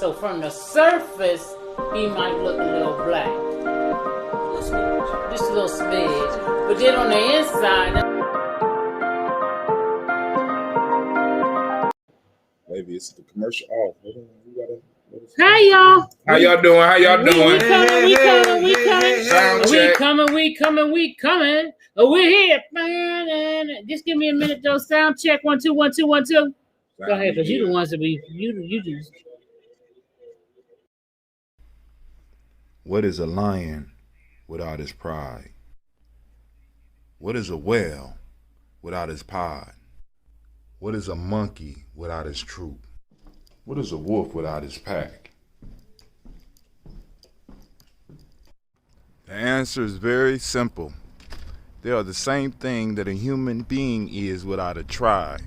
So from the surface, he might look a little black. Just a little smidge. But then on the inside... Maybe it's the commercial off. Hi, y'all. How y'all doing? How y'all doing? We coming. We're here. Just give me a minute, though. Sound check. 1 2 1 2 1 2. Go ahead, because you the ones that be you do. What is a lion without his pride? What is a whale without his pod? What is a monkey without his troop? What is a wolf without his pack? The answer is very simple. They are the same thing that a human being is without a tribe.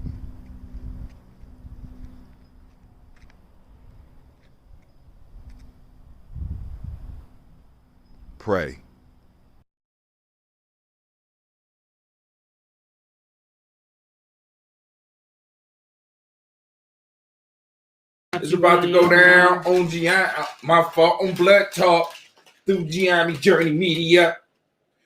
Pray. It's about to go down on on Blood Talk through Gianni Journey Media.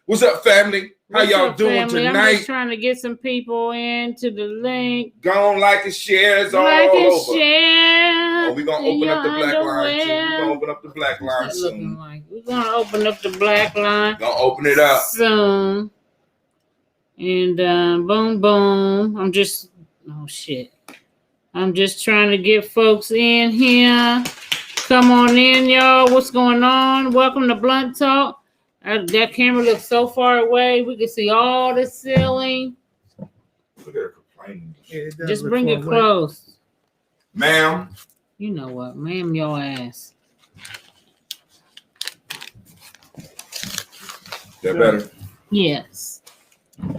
What's up, family? How y'all doing tonight? I'm just trying to get some people into the link. Go on, like and share. It's all over. Share. Oh, we're going to open up the black line, too. We're going to open up the black line soon. We're going to open up the black line. Going to open it up soon. And boom, boom. I'm just trying to get folks in here. Come on in, y'all. What's going on? Welcome to Blunt Talk. That camera looks so far away. We can see all the ceiling. Look at her complaining. Just bring it close. Ma'am. You know what? Ma'am, your ass. That better? Yes. All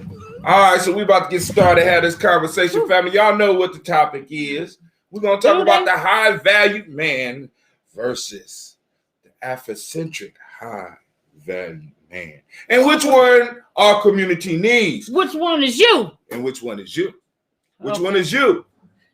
right, so we about to get started, have this conversation, family. Y'all know what the topic is. We're going to talk about the high value man versus the Africentric high value man. And which one our community needs? Which one is you? And which one is you? Which one is you?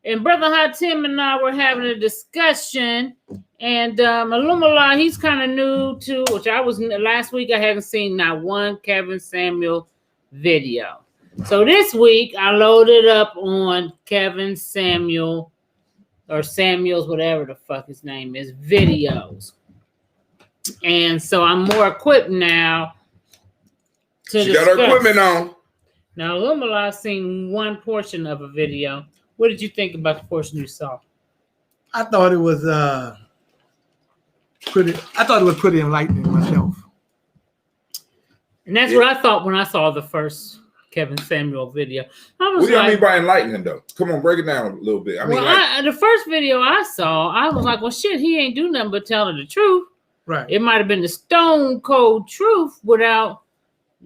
And Brother Hatim and I were having a discussion, and Alumala, he's kind of new to, which I was last week. I haven't seen not one Kevin Samuel video. So this week I loaded up on Kevin Samuel or Samuels, whatever the fuck his name is, videos. And so I'm more equipped now to discuss. Got her equipment on. Now, Lumala seen one portion of a video. What did you think about the portion you saw? I thought it was pretty enlightening myself. And that's what I thought when I saw the first Kevin Samuel video. What do you mean by enlightening, though? Come on, break it down a little bit. The first video I saw, I was like, well, shit, he ain't do nothing but telling the truth. Right. It might have been the stone cold truth without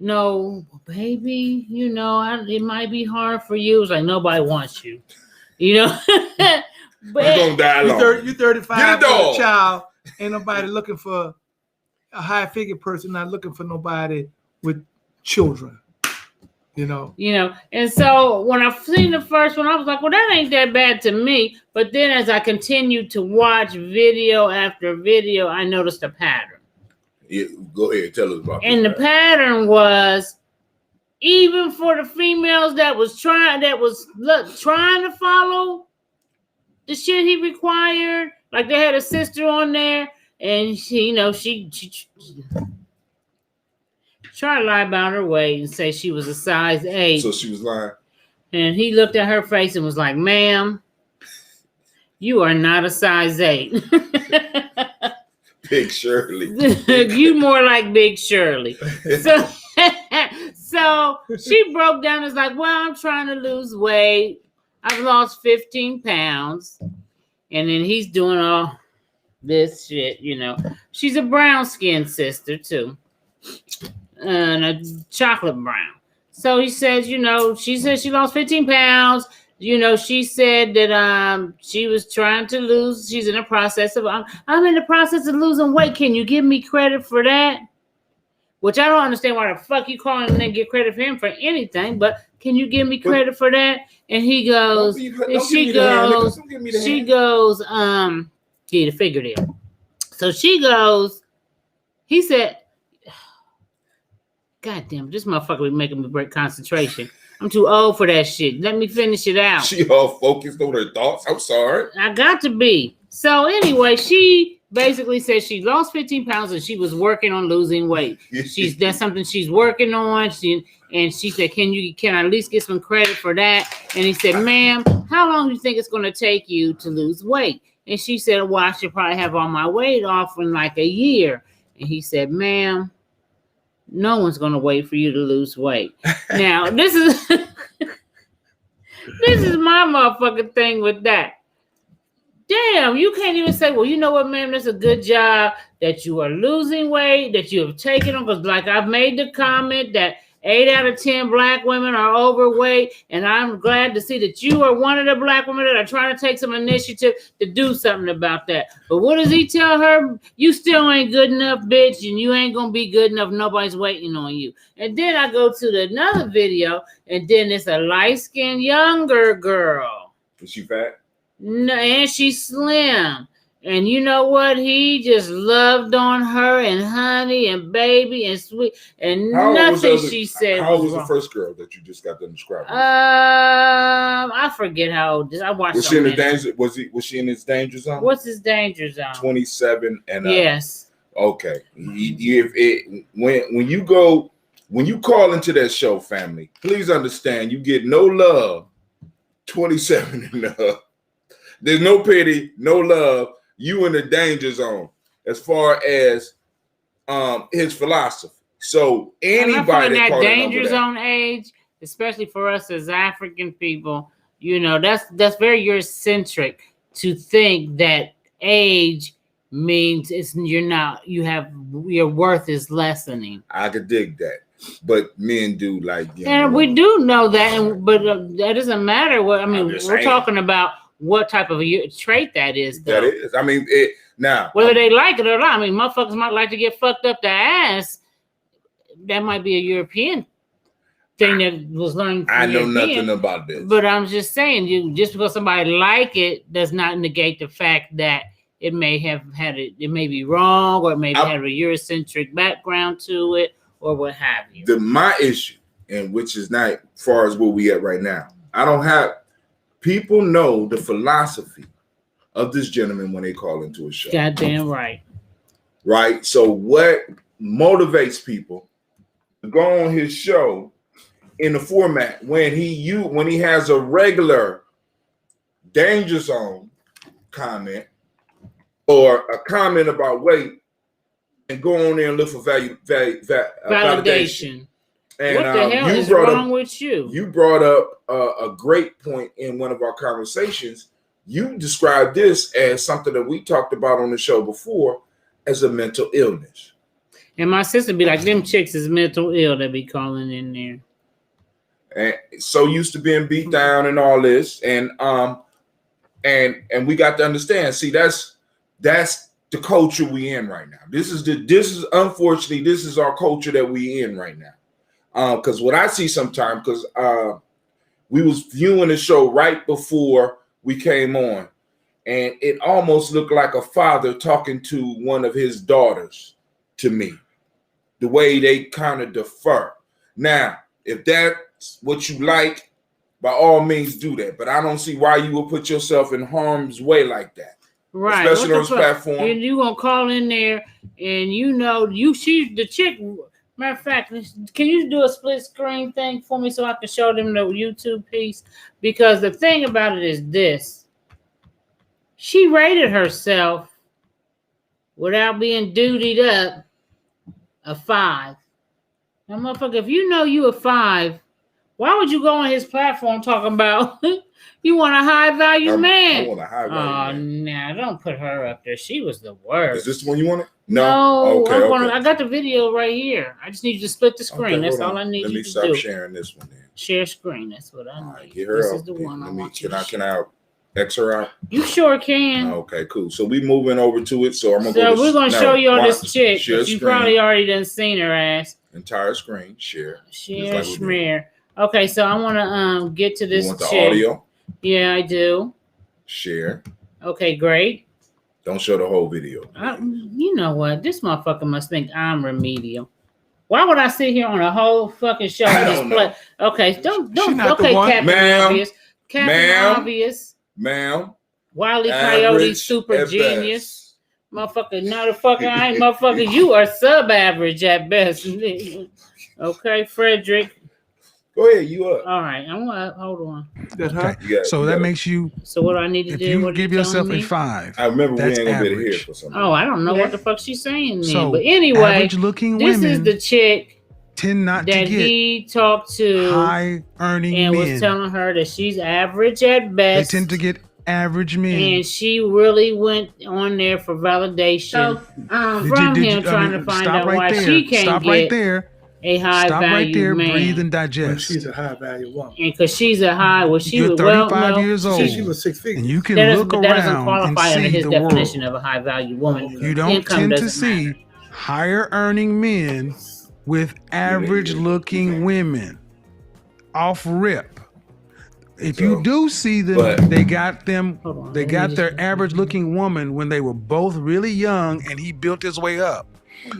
no, baby, it might be hard for you. It's like nobody wants you. But you're gonna die alone. You're 35, you're a child. Ain't nobody looking for a high figure person, not looking for nobody with children. And so when I seen the first one, I was like, well, that ain't that bad to me. But then as I continued to watch video after video, I noticed a pattern. Yeah, go ahead, tell us about it. And the pattern was, even for the females that was trying to follow the shit he required, like they had a sister on there, and she tried to lie about her weight and say she was a size 8. So she was lying. And he looked at her face and was like, ma'am, you are not a size 8. Big Shirley. You more like Big Shirley. So she broke down and was like, well, I'm trying to lose weight. I've lost 15 pounds. And then he's doing all this shit, She's a brown skinned sister, too. And a chocolate brown. So he says, she said she lost 15 pounds. She said that she was trying to lose. She's in the process of, I'm in the process of losing weight. Can you give me credit for that? Which I don't understand why the fuck you call him and then get credit for him for anything. But can you give me credit for that? And he goes, she goes, get a figure deal. So she goes, he said, God damn, this motherfucker be making me break concentration. I'm too old for that shit. Let me finish it out. She all focused on her thoughts. I'm sorry. I got to be. So anyway, she basically said she lost 15 pounds and she was working on losing weight. That's something she's working on. She said, can I at least get some credit for that? And he said, ma'am, how long do you think it's going to take you to lose weight? And she said, well, I should probably have all my weight off in like a year. And he said, ma'am, no one's going to wait for you to lose weight. Now, this is my motherfucking thing with that. Damn, you can't even say, well, you know what, ma'am, that's a good job that you are losing weight, that you have taken them. Because like I've made the comment that 8 out of 10 black women are overweight. And I'm glad to see that you are one of the black women that are trying to take some initiative to do something about that. But what does he tell her? You still ain't good enough, bitch, and you ain't going to be good enough. Nobody's waiting on you. And then I go to another video, and then it's a light-skinned younger girl. Is she fat? No, and she's slim. And you know what? He just loved on her and honey and baby and sweet and nothing she said. How old was the first girl that you just got them describing? I forget how old. I watched. Was she in the danger? Was she in his danger zone? What's his danger zone? 27 and yes. Okay. When you call into that show, family, please understand you get no love. 27 and up. There's no pity, no love. You in the danger zone as far as his philosophy. So anybody that danger zone age, especially for us as African people, you know, that's very Eurocentric to think that age means your worth is lessening. I could dig that, but men do like. And we do know that, but that doesn't matter. What I mean, we're talking about what type of a trait that is. Though. That is. I mean, now whether they like it or not. I mean, motherfuckers might like to get fucked up the ass. That might be a European thing that was learned. I know nothing about this, but I'm just saying, just because somebody like it does not negate the fact that it may have had it. It may be wrong, or it may have a Eurocentric background to it, or what have you. My issue, and which is not as far as where we at right now. I don't have. People know the philosophy of this gentleman when they call into a show. Goddamn right. Right. So what motivates people to go on his show in the format when he has a regular danger zone comment or a comment about weight and go on there and look for validation. And what the hell is wrong with you? You brought up a great point in one of our conversations. You described this as something that we talked about on the show before as a mental illness. And my sister be like, them chicks is mental ill that be calling in there. And so used to being beat down and all this. And we got to understand. See, that's the culture we in right now. This is unfortunately, this is our culture that we in right now. Because what I see sometimes, because we was viewing the show right before we came on, and it almost looked like a father talking to one of his daughters to me, the way they kind of defer. Now, if that's what you like, by all means do that. But I don't see why you would put yourself in harm's way like that. Right. Especially on this platform. And you gonna call in there and she's the chick. Matter of fact, can you do a split screen thing for me so I can show them the YouTube piece? Because the thing about it is this. She rated herself without being dutied up a 5. Now, motherfucker, if you know you a 5, why would you go on his platform talking about you want a high value man? I want a high value man. Nah, don't put her up there. She was the worst. Is this the one you wanted? No. Okay, I got the video right here. I just need you to split the screen. Okay, that's all I need you to do. Let me stop sharing this one then. Share screen. That's what I need. All right, get her this out. Is the one I want you Can I X her out? You sure can. Okay, cool. So we moving over to it. So I'm gonna go. So we're gonna show you all this chick. You screen. Probably already done seen her ass. Entire screen. Share. Schmear. Okay, so I want to get to this. You want chick. the audio? Yeah, I do. Share. Okay, great. Don't show the whole video. You know what? This motherfucker must think I'm remedial. Why would I sit here on a whole fucking show and just play? Okay, don't. Okay, Captain Obvious. Captain Obvious. Ma'am. Wile E. Coyote, super genius. Motherfucker, no the fuck I ain't. Motherfucker, you are sub-average at best. Okay, Frederick. Go ahead, you up. All right, I'm gonna hold on. Okay. So that makes you. So what do I need to do? If you give yourself a 5, I remember that's we ain't gonna be average. here for something. Oh, I don't know what the fuck she's saying. Then. So, but anyway, average-looking this women is the chick tend not that to get he talked to, high-earning and men. was telling her that she's average at best. They tend to get average men, and she really went on there for validation from him, trying to find out why she can't get a high value man. Breathe and digest. Well, she's a high value woman. And because she's a high, You're 35 years old. She was 6 figures. And you can that look doesn't around qualify and under see his the definition world. of a high value woman. You don't Income tend to doesn't see matter. higher earning men with average looking women off rip. If you do see them, they got their average looking woman when they were both really young and he built his way up.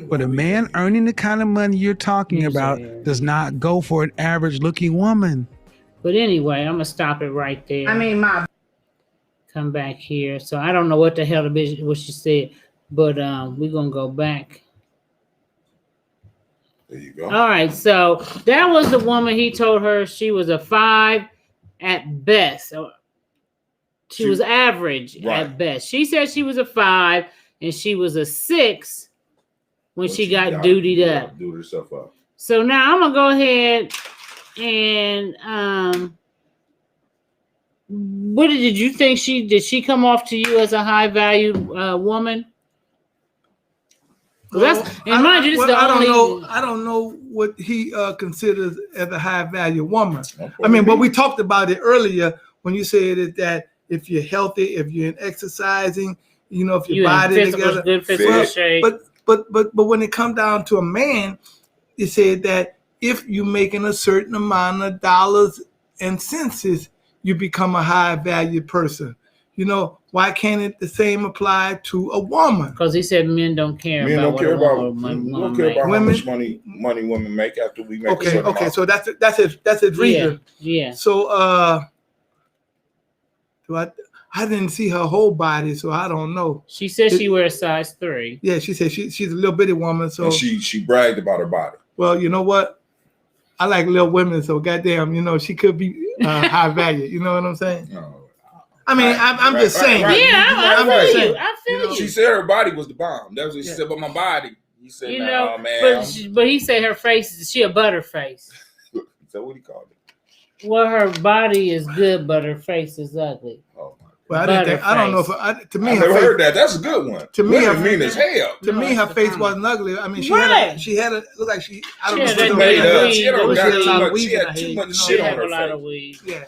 But a man earning the kind of money you're talking about does not go for an average looking woman. But anyway, I'm gonna stop it right there. Come back here. So I don't know what the hell what she said, but we're gonna go back. There you go. All right, so that was the woman. He told her she was a 5 at best. She was average at best. She said she was a 5 and she was a 6 when she got dutied up. Dude herself up. So now I'm gonna go ahead and what did you think did she come off to you as a high value woman? Well, I don't know what he considers as a high value woman. But we talked about it earlier when you said that if you're healthy, if you're exercising, if your body together, good physical shape. But when it comes down to a man, it said that if you're making a certain amount of dollars and cents, you become a high value person. Why can't the same apply to a woman? Because he said men don't care about how much money women make after we make. Okay. So that's his reason. Yeah. So I didn't see her whole body, so I don't know. She said she wears size 3. Yeah, she said she's a little bitty woman. So and she bragged about her body. Well, you know what? I like little women, so goddamn, she could be high value. You know what I'm saying? No. I'm just saying. Right. Yeah, I feel you. She said her body was the bomb. That's what she said about my body. You said, no, man. But he said her face, she a butter face. So what he called it? Well, her body is good, but her face is ugly. Oh my. Well, I don't know if to me. I never heard that. That's a good one. To me, I mean as hell. To me, her face wasn't ugly. I mean, she had a look like she. I don't know. She had too much shit on her face. A lot of weed. Yeah.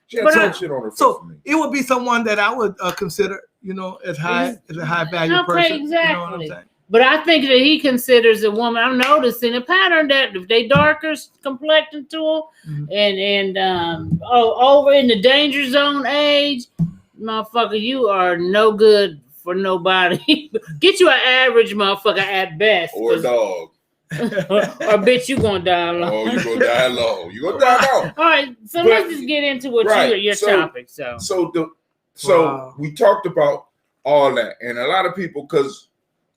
She had some shit on her face. So it would be someone that I would consider, as a high value person. Exactly. You know what I'm saying? But I think that he considers a woman. I'm noticing a pattern that if they darker complexion to them and over in the danger zone age, motherfucker, you are no good for nobody. Get you an average motherfucker at best. Or a dog. or bitch, you gonna die alone. Oh, you gonna die alone. You gonna die alone. All right, so let's just get into what your topic. So we talked about all that, and a lot of people, because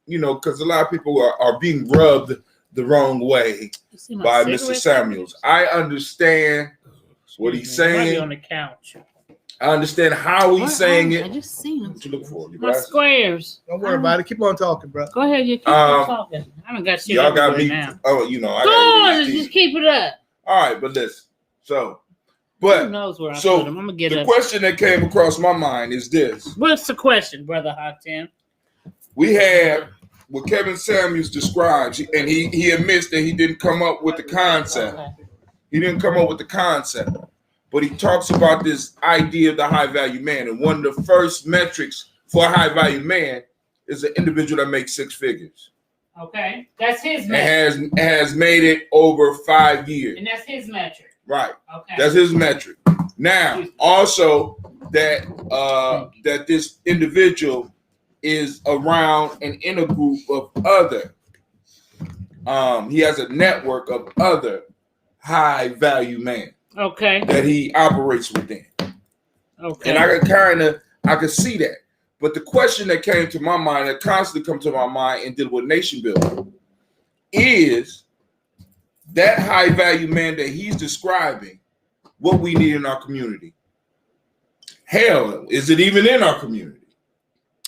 a lot of people are being rubbed the wrong way by Mr. Samuels. I understand what he's saying. On the couch. I understand how he's saying it. I just seen him. What you looking for? My squares. Don't worry about it. Keep on talking, bro. Go ahead. You keep on talking. I don't got shit. Y'all got me. Now. Oh, I got just keep it up. All right, but listen. Who knows where I put them? I'm gonna get the question that came across my mind is this. What's the question, Brother Hot Tim? We have what Kevin Samuels describes, and he admits that he didn't come up with the concept. Okay. He didn't come up with the concept. But he talks about this idea of the high value man. And one of the first metrics for a high value man is an individual that makes 6 figures. Okay. That's his metric. And has made it over 5 years. And that's his metric. Right. Okay. That's his metric. Now, also that this individual is around and in a group of other. He has a network of other high value men. Okay. That he operates within. Okay. And I could see that. But the question that came to my mind, that constantly comes to my mind and deal with nation building, is that high value man that he's describing what we need in our community. Hell, is it even in our community?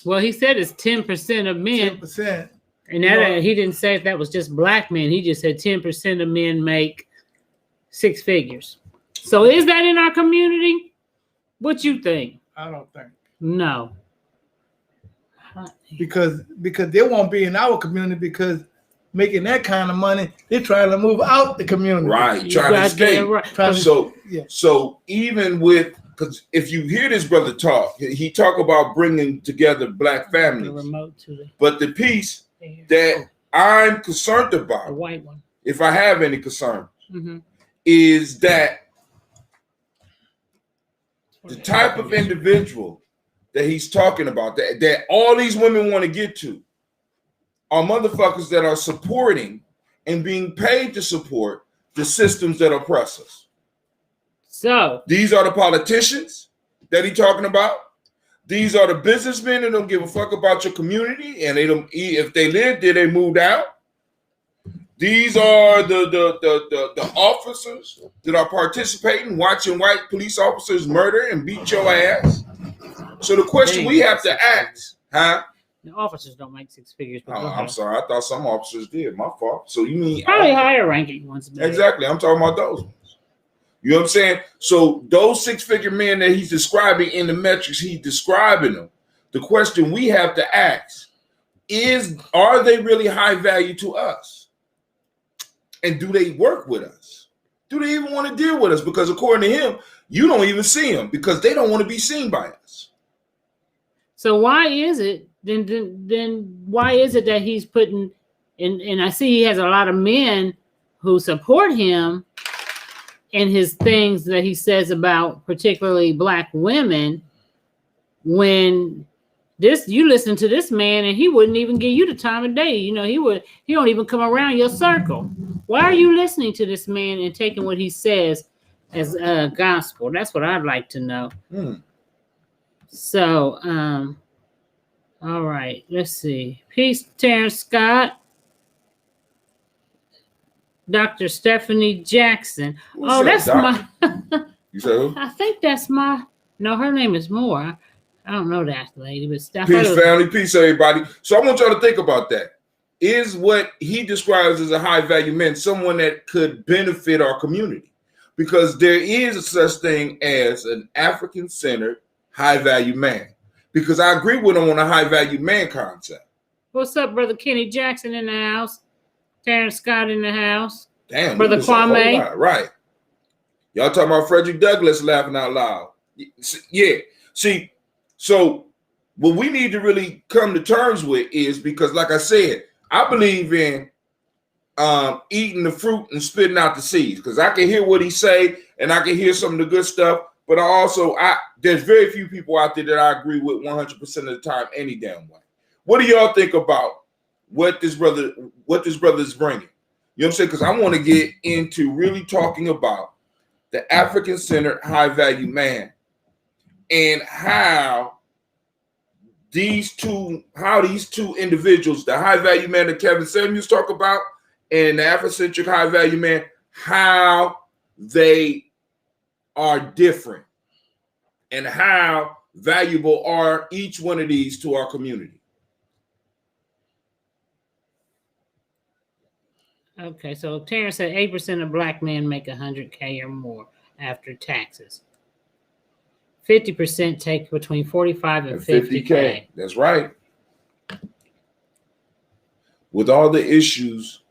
Well, he said it's 10% of men. 10%. And that he didn't say if that was just black men. He just said 10% of men make 6 figures. So is that in our community? What you think? I don't think. No. Because they won't be in our community because making that kind of money, they're trying to move out the community. Right, trying to escape. Right. So even with, because if you hear this brother talk, he talk about bringing together black families. But the piece that I'm concerned about, the white one, if I have any concern, is that the type of individual that he's talking about, that all these women want to get to, are motherfuckers that are supporting and being paid to support the systems that oppress us. So these are the politicians that he's talking about. These are the businessmen that don't give a fuck about your community, and they don't. If they live there, they moved out. These are the officers that are participating, watching white police officers murder and beat your ass. So the question we have to ask, The officers don't make 6 figures. Oh, I'm sorry. I thought some officers did. My fault. So you mean probably higher ranking ones? Exactly. I'm talking about those ones. You know what I'm saying? So those 6-figure men that he's describing in the metrics, he's describing them. The question we have to ask is, are they really high value to us? And do they work with us? Do they even want to deal with us? Because according to him, you don't even see them because they don't want to be seen by us. So why is it then why is it that he's putting and I see he has a lot of men who support him in his things that he says about particularly black women, when you listen to this man and he wouldn't even give you the time of day. You know, he don't even come around your circle. Why are you listening to this man and taking what he says as gospel? That's what I'd like to know. So, all right, let's see. Peace, Terrence Scott. Dr. Stephanie Jackson. That's my. You said who? I think that's my. No, her name is Moore. I don't know that lady, but Peace, family. Peace, everybody. So I want y'all to think about that. Is what he describes as a high value man someone that could benefit our community? Because there is a such thing as an African-centered high value man. Because I agree with him on a high value man concept. What's up, Brother Kenny Jackson in the house? Terrence Scott in the house. Damn, Brother Kwame. Right. Y'all talking about Frederick Douglass laughing out loud. Yeah. See, so what we need to really come to terms with is, because like I said, I believe in eating the fruit and spitting out the seeds, because I can hear what he say and I can hear some of the good stuff, but there's very few people out there that I agree with 100% of the time any damn way. What do y'all think about what this brother is bringing? You know what I'm saying? Because I want to get into really talking about the African-centered high-value man and how these two individuals, the high-value man that Kevin Samuels talk about and the Africentric high-value man, how they are different and how valuable are each one of these to our community. Okay, so Terrence said 8% of black men make $100K or more after taxes. 50% take between 45 and 50K. That's right. With all the issues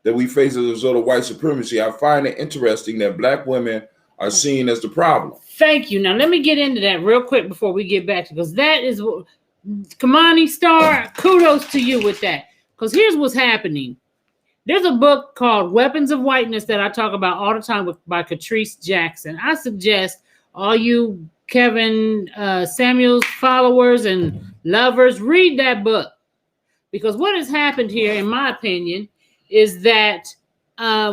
that we face as a result of white supremacy, I find it interesting that black women are seen as the problem. Thank you. Now, let me get into that real quick before we get back to, because that is what, Kamani Star, kudos to you with that. Because here's what's happening. There's a book called Weapons of Whiteness that I talk about all the time by Catrice Jackson. I suggest all you Kevin Samuels followers and lovers, read that book. Because what has happened here, in my opinion, is that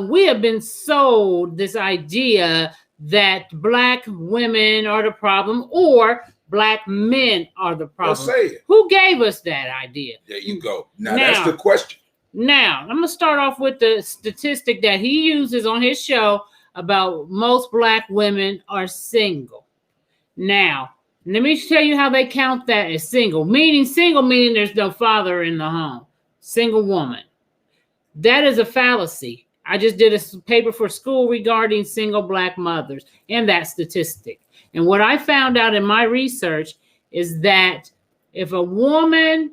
we have been sold this idea that black women are the problem or black men are the problem. Well, say it. Who gave us that idea? There you go. Now that's the question. Now, I'm going to start off with the statistic that he uses on his show about most black women are single. Now, let me tell you how they count that as single. Single meaning there's no father in the home. Single woman. That is a fallacy. I just did a paper for school regarding single black mothers and that statistic. And what I found out in my research is that if a woman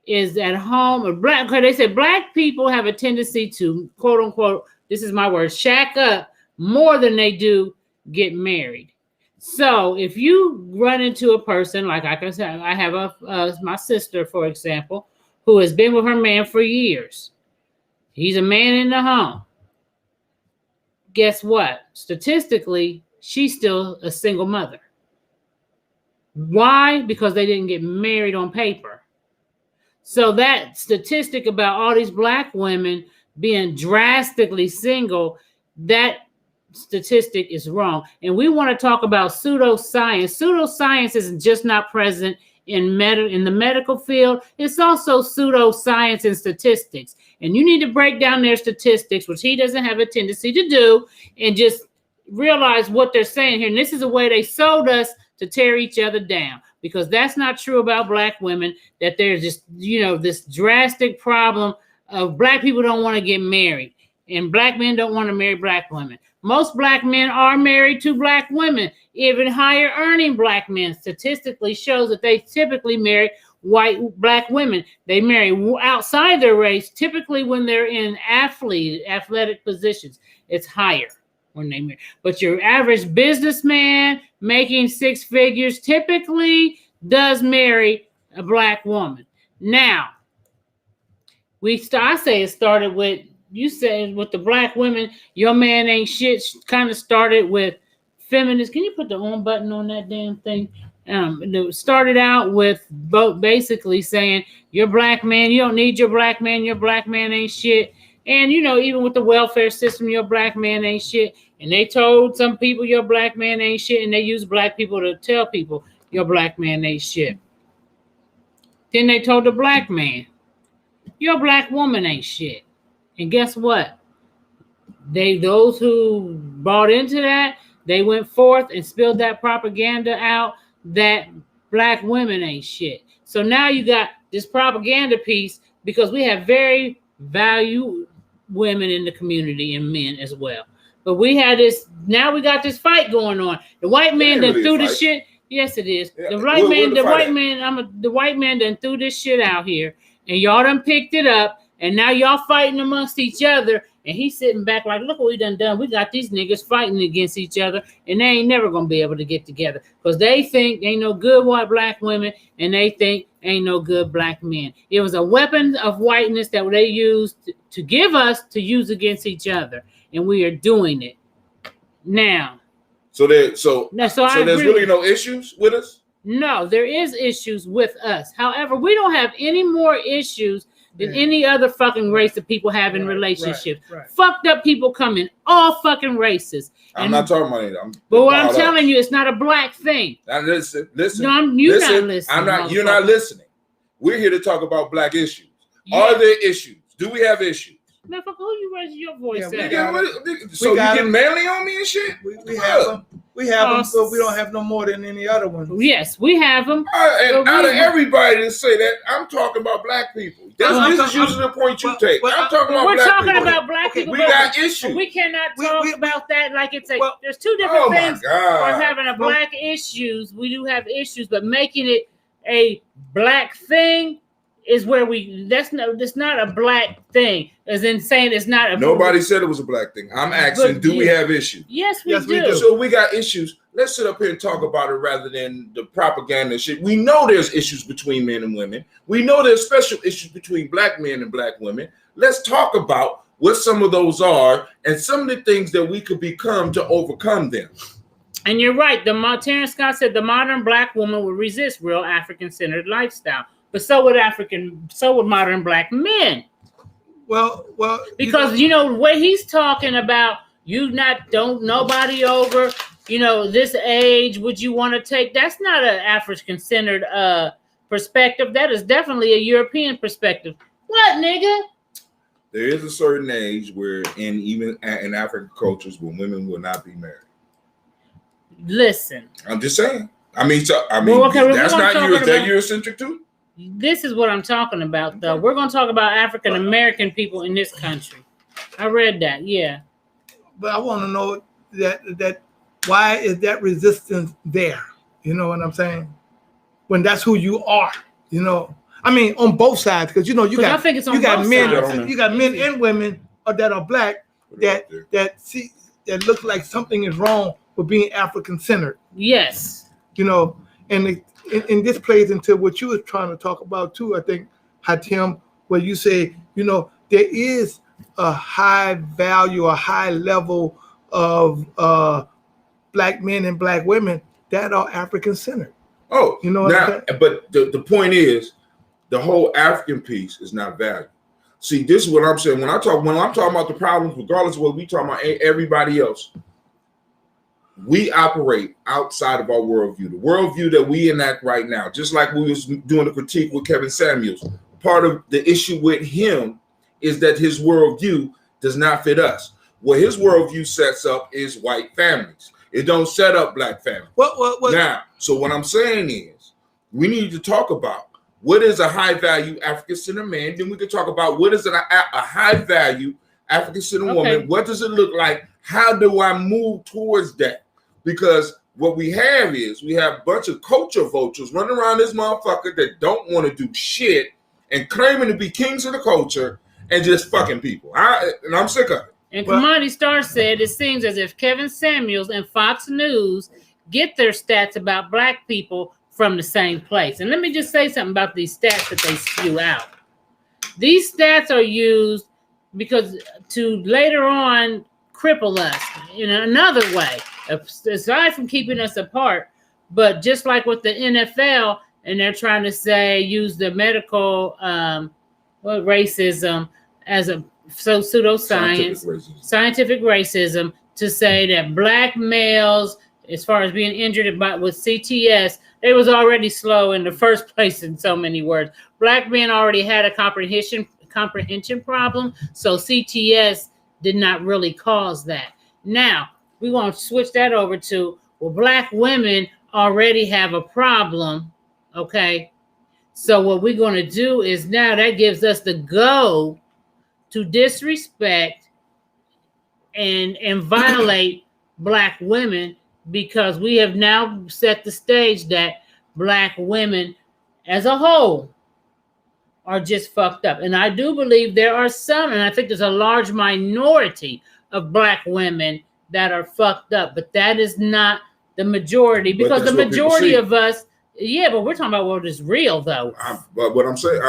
is at home, or black, because they said black people have a tendency to, quote unquote, this is my word, shack up more than they do get married. So if you run into a person, like I can say, I have my sister, for example, who has been with her man for years. He's a man in the home. Guess what? Statistically, she's still a single mother. Why? Because they didn't get married on paper. So that statistic about all these black women being drastically single, that statistic is wrong. And we want to talk about pseudoscience. Pseudoscience is just not present in the medical field. It's also pseudoscience and statistics. And you need to break down their statistics, which he doesn't have a tendency to do, and just realize what they're saying here. And this is a way they sold us to tear each other down, because that's not true about black women, that there's just, this drastic problem of black people don't want to get married and black men don't want to marry black women. Most black men are married to black women. Even higher earning black men statistically shows that they typically marry black women. They marry outside their race, typically when they're in athletic positions. It's higher when they marry. But your average businessman making six figures typically does marry a black woman. Now, I say it started with, you said with the black women, your man ain't shit, kind of started with feminists. Can you put the on button on that damn thing? It started out with both basically saying, you're black man, you don't need your black man ain't shit. And, even with the welfare system, your black man ain't shit. And they told some people your black man ain't shit, and they use black people to tell people your black man ain't shit. Then they told the black man, your black woman ain't shit. And guess what? Those who bought into that, they went forth and spilled that propaganda out that black women ain't shit. So now you got this propaganda piece, because we have very valued women in the community and men as well. But we got this fight going on. The white man done threw this shit. Yes, it is. Yeah. The white man done threw this shit out here, and y'all done picked it up, and now y'all fighting amongst each other. And he's sitting back like, look what we done. We got these niggas fighting against each other, and they ain't never gonna be able to get together, because they think ain't no good white black women, and they think ain't no good black men. It was a weapon of whiteness that they used to give us to use against each other, and we are doing it now. So there's really no issues with us? No, there is issues with us. However, we don't have any more issues than any other fucking race that people have in relationships. Right. Fucked up people come in all fucking races. I'm not talking about it. But what I'm telling you, it's not a black thing. Now listen. No, you're not listening. You're not listening. We're here to talk about black issues. Yeah. Are there issues? Do we have issues? Now, fuck, who you raising your voice at? So you get manly on me and shit? We have them. We have them, but we don't have no more than any other one. Yes, we have them. And out of everybody to say that, I'm talking about black people. This is usually the point you take. I'm talking about black people. We're talking about black people. We got issues. We cannot talk about that like it's a. There's two different things for having a black issues. We do have issues, but making it a black thing is where that's not a black thing. As in saying it's not a. Nobody said it was a black thing. I'm asking, do we have issues? Yes, we do. So we got issues. Let's sit up here and talk about it rather than the propaganda shit. We know there's issues between men and women. We know there's special issues between black men and black women. Let's talk about what some of those are and some of the things that we could become to overcome them. And you're right. Terrence Scott said the modern black woman would resist real African-centered lifestyle, but so would modern black men. Well, because what he's talking about, don't nobody over, this age would you want to take? That's not an African-centered perspective. That is definitely a European perspective. What, nigga? There is a certain age where, even in African cultures, where women will not be married. Listen, I'm just saying. That's not Eurocentric too. This is what I'm talking about, though. We're going to talk about African American people in this country. I read that, yeah. But I want to know that why is that resistance there? You know what I'm saying? When that's who you are, on both sides, because you got men and women that are black that look like something is wrong with being African centered. Yes. And this plays into what you were trying to talk about too, I think, Hatim, where you say, there is a high value, a high level of black men and black women that are African centered. Oh, but the point is, the whole African piece is not valued. See, this is what I'm saying. When I'm talking about the problems, regardless of what we talking about everybody else, we operate outside of our worldview. The worldview that we enact right now, just like we was doing a critique with Kevin Samuels, part of the issue with him is that his worldview does not fit us. What his worldview sets up is white families. It don't set up black families. What? Now, so what I'm saying is, we need to talk about what is a high-value African-centered man. Then we can talk about what is a high-value African-centered woman. What does it look like? How do I move towards that? Because what we have a bunch of culture vultures running around this motherfucker that don't want to do shit and claiming to be kings of the culture and just fucking people. And I'm sick of it. And Kamani Starr said, it seems as if Kevin Samuels and Fox News get their stats about black people from the same place. And let me just say something about these stats that they spew out. These stats are used because to later on cripple us in another way, aside from keeping us apart. But just like with the NFL, and they're trying to say, use the medical racism as a pseudoscience, scientific racism to say that black males, as far as being injured with CTS, they was already slow in the first place in so many words. Black men already had a comprehension problem, so CTS did not really cause that. Now, we're going to switch that over to, black women already have a problem, okay? So what we're going to do is now that gives us the go to disrespect and violate black women, because we have now set the stage that black women as a whole are just fucked up. And I do believe there are some, and I think there's a large minority of black women that are fucked up, but that is not the majority, because the majority of us, but we're talking about what is real, though. But what I'm saying,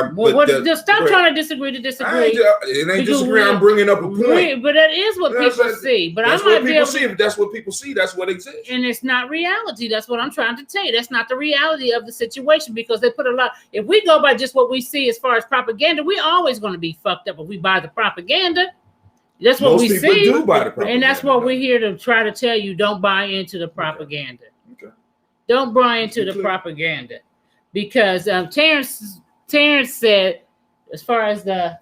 just stop trying to disagree to disagree. It ain't disagree. I'm bringing up a point. But that is what people see. But that's what people see. If that's what people see, that's what exists. And it's not reality. That's what I'm trying to tell you. That's not the reality of the situation, because they put a lot. If we go by just what we see as far as propaganda, we're always going to be fucked up if we buy the propaganda. That's what we see. Most people do buy the propaganda. And that's what we're here to try to tell you. Don't buy into the propaganda. Okay. Don't buy into the propaganda, because Terrence said, as far as the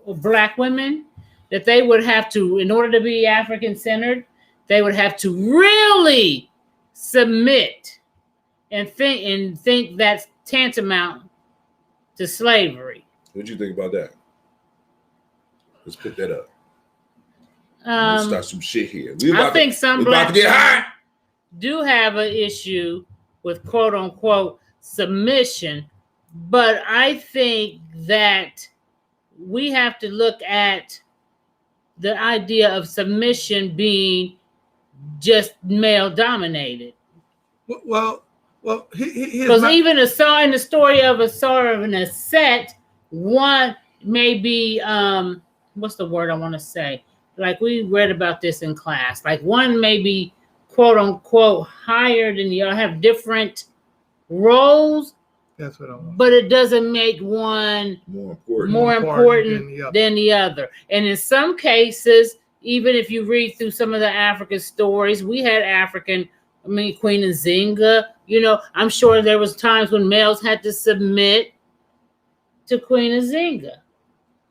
black women, that they would have to, in order to be African-centered, they would have to really submit and think that's tantamount to slavery. What do you think about that? Let's put that up. Let's start some shit here. I think some black women do have an issue with quote unquote submission, but I think that we have to look at the idea of submission being just male dominated. Well, because even in the story of a sort of an asset, one may be what's the word I want to say? Like we read about this in class. Like one may be quote unquote higher than the other, have different roles. That's what I want. But it doesn't make one more important than the other. And in some cases, even if you read through some of the African stories, we had Queen Nzinga. You know, I'm sure there was times when males had to submit to Queen Nzinga.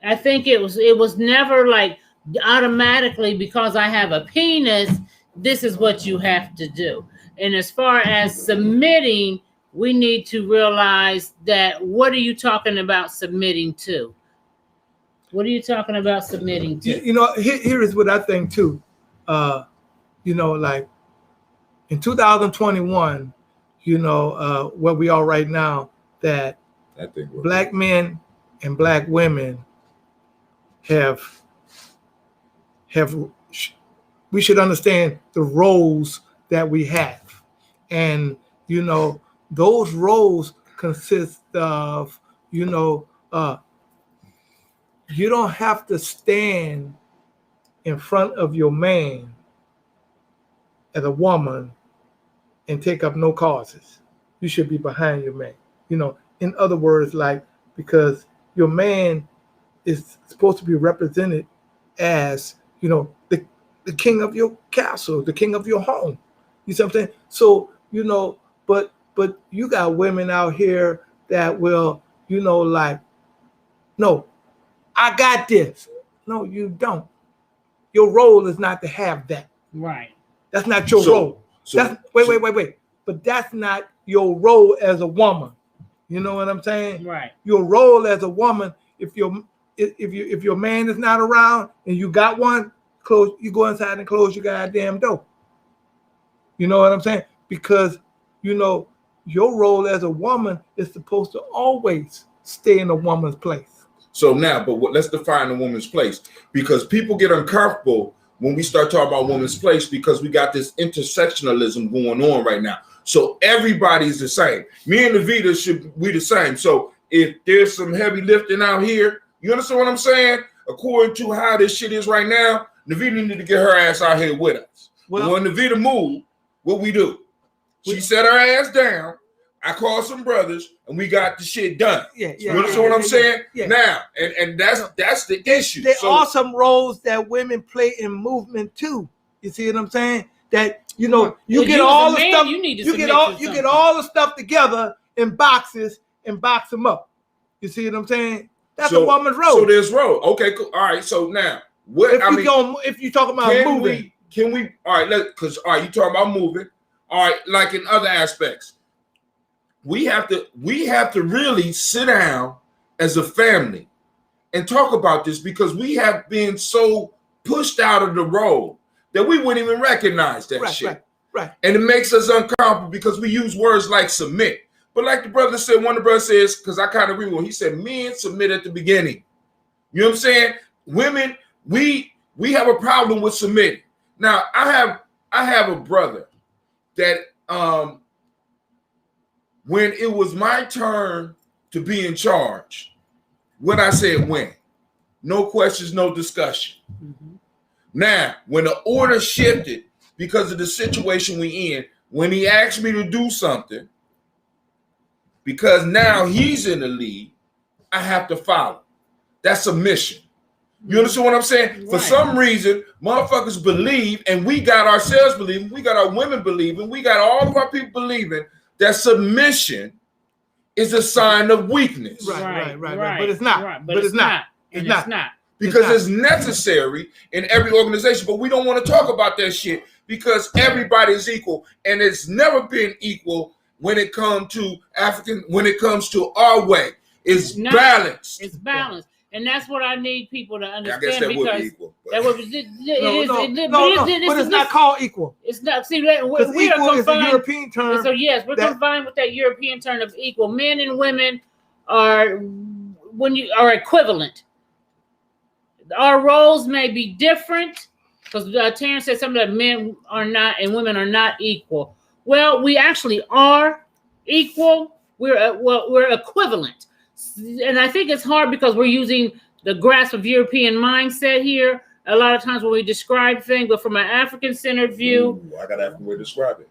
I think it was never like automatically because I have a penis, this is what you have to do. And as far as submitting, we need to realize that what are you talking about submitting to? What are you talking about submitting to? You know, here is what I think too. You know, like in 2021, you know, where we are right now, that black men and black women we should understand the roles that we have. And, you know, those roles consist of, you know, you don't have to stand in front of your man as a woman and take up no causes. You should be behind your man. You know, in other words, like, because your man is supposed to be represented as, you know, the king of your castle, the king of your home. You see what I'm saying? So, you know, but you got women out here that will, you know, like, no, I got this. No, you don't. Your role is not to have that. Right. That's not your role. Wait. But that's not your role as a woman. You know what I'm saying? Right. Your role as a woman, if your man is not around and you got one, you go inside and close your goddamn door. You know what I'm saying? Because, you know, your role as a woman is supposed to always stay in a woman's place. So now, let's define a woman's place, because people get uncomfortable when we start talking about woman's place because we got this intersectionalism going on right now. So everybody's the same. Me and Navita should be the same. So if there's some heavy lifting out here, you understand what I'm saying? According to how this shit is right now, Navita need to get her ass out here with us. Well, when Navita moved, what we do? She set her ass down. I called some brothers and we got the shit done. You understand what I'm saying? Yeah. Now, and that's the issue. There are some roles that women play in movement too. You see what I'm saying? That, you know, you get all the stuff. You get all the stuff together in boxes and box them up. You see what I'm saying? That's a woman's role. So there's role. Okay, cool. All right. So now, if you talk about moving, can we? All right, because you talking about moving. All right, like in other aspects, we have to really sit down as a family and talk about this, because we have been so pushed out of the role that we wouldn't even recognize that shit. Right. And it makes us uncomfortable because we use words like submit. But like the brother said, one of the brothers says, because I kind of agree with him, he said, men submit at the beginning. You know what I'm saying? Women, we have a problem with submitting. Now, I have a brother that when it was my turn to be in charge, what I said when. No questions, no discussion. Mm-hmm. Now, when the order shifted because of the situation we in, when he asked me to do something, because now he's in the lead, I have to follow. That's submission. You understand what I'm saying? Right. For some reason, motherfuckers believe, and we got ourselves believing, we got our women believing, we got all of our people believing that submission is a sign of weakness. Right. But it's not. Right. But it's not. It's not. Because it's necessary in every organization, but we don't want to talk about that shit because everybody is equal, and it's never been equal when it comes to when it comes to our way. It's balanced. It's balanced. And that's what I need people to understand. I guess that would be equal. But it's not called equal. It's not. See, we equal is a European term. So yes, we're confined with that European term of equal. Men and women are equivalent. Our roles may be different because Terrence said something that men are not and women are not equal. Well, we actually are equal. We're equivalent. And I think it's hard because we're using the grasp of European mindset here. a lot of times when we describe things, but from an African-centered view. Ooh, I got to have a way to describe it.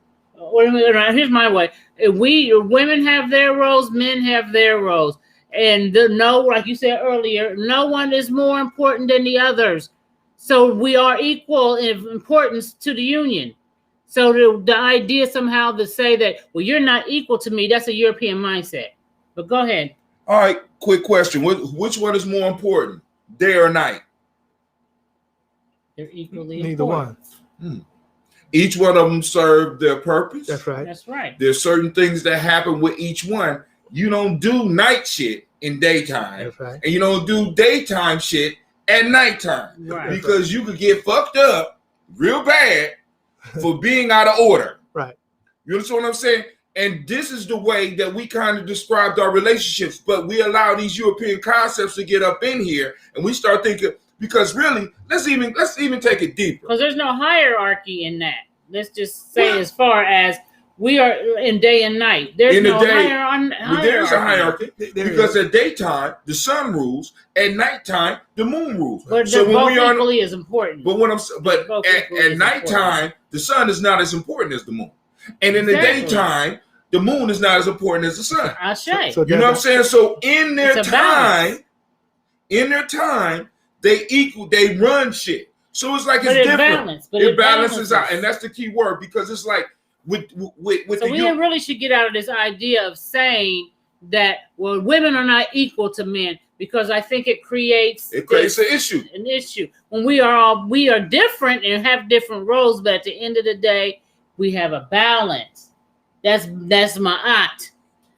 Here's my way. Women have their roles, men have their roles. And like you said earlier, no one is more important than the others. So we are equal in importance to the union. So the idea somehow to say that, well, you're not equal to me, that's a European mindset. But go ahead. All right, quick question. Which one is more important, day or night? They're equally Neither important. one. Each one of them serve their purpose. That's right. That's right. There's certain things that happen with each one. You don't do night shit in daytime. That's right. And you don't do daytime shit at nighttime. Right. Because you could get fucked up real bad for being out of order. Right. You understand what I'm saying? And this is the way that we kind of described our relationships, but we allow these European concepts to get up in here, and we start thinking, because really, let's even take it deeper. Because there's no hierarchy in that. Let's just say, as far as we are in day and night, there's no hierarchy. There's a hierarchy because at daytime the sun rules, at nighttime the moon rules. But so both equally is important. But at nighttime the sun is not as important as the moon, and in the daytime the moon is not as important as the sun. I say. You know what I'm saying? So in their time, they run shit. So it's like it's different. It balances out, and that's the key word, because it's like with so we really should get out of this idea of saying that, well, women are not equal to men, because I think it creates an issue. An issue when we are different and have different roles, but at the end of the day, we have a balance. That's ma'at.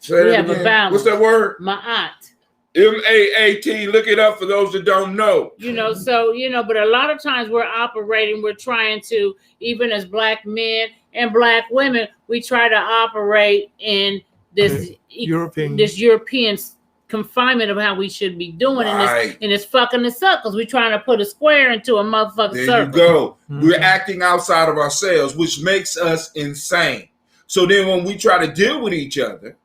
We have a balance. What's that word? Ma'at. M-A-A-T. Look it up for those that don't know. But a lot of times we're trying to, even as black men and black women, we try to operate in this European confinement of how we should be doing, and it's fucking us up, because we're trying to put a square into a motherfucking circle. There you go. Mm-hmm. We're acting outside of ourselves, which makes us insane. So then when we try to deal with each other,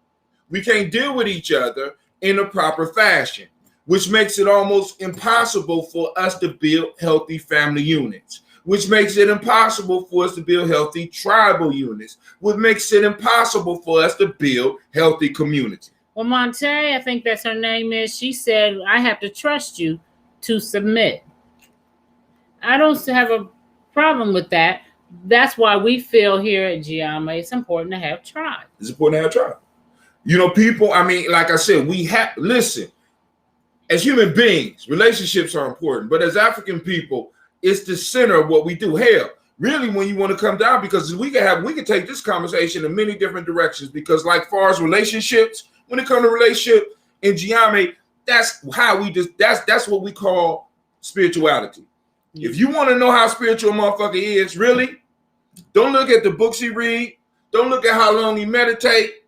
we can't deal with each other in a proper fashion, which makes it almost impossible for us to build healthy family units, which makes it impossible for us to build healthy tribal units, which makes it impossible for us to build healthy communities. Well, Monte, I think that's her name is, she said, I have to trust you to submit. I don't have a problem with that. That's why we feel here at Giamma, it's important to have tribe. It's important to have tribe. People, I mean, like I said, listen, as human beings, relationships are important, but as African people, it's the center of what we do. Hell, really, when you want to come down, because we can take this conversation in many different directions, because like far as relationships, when it comes to relationship in Giamma, that's what we call spirituality. Yeah. If you want to know how spiritual a motherfucker is, really, don't look at the books he read. Don't look at how long he meditate.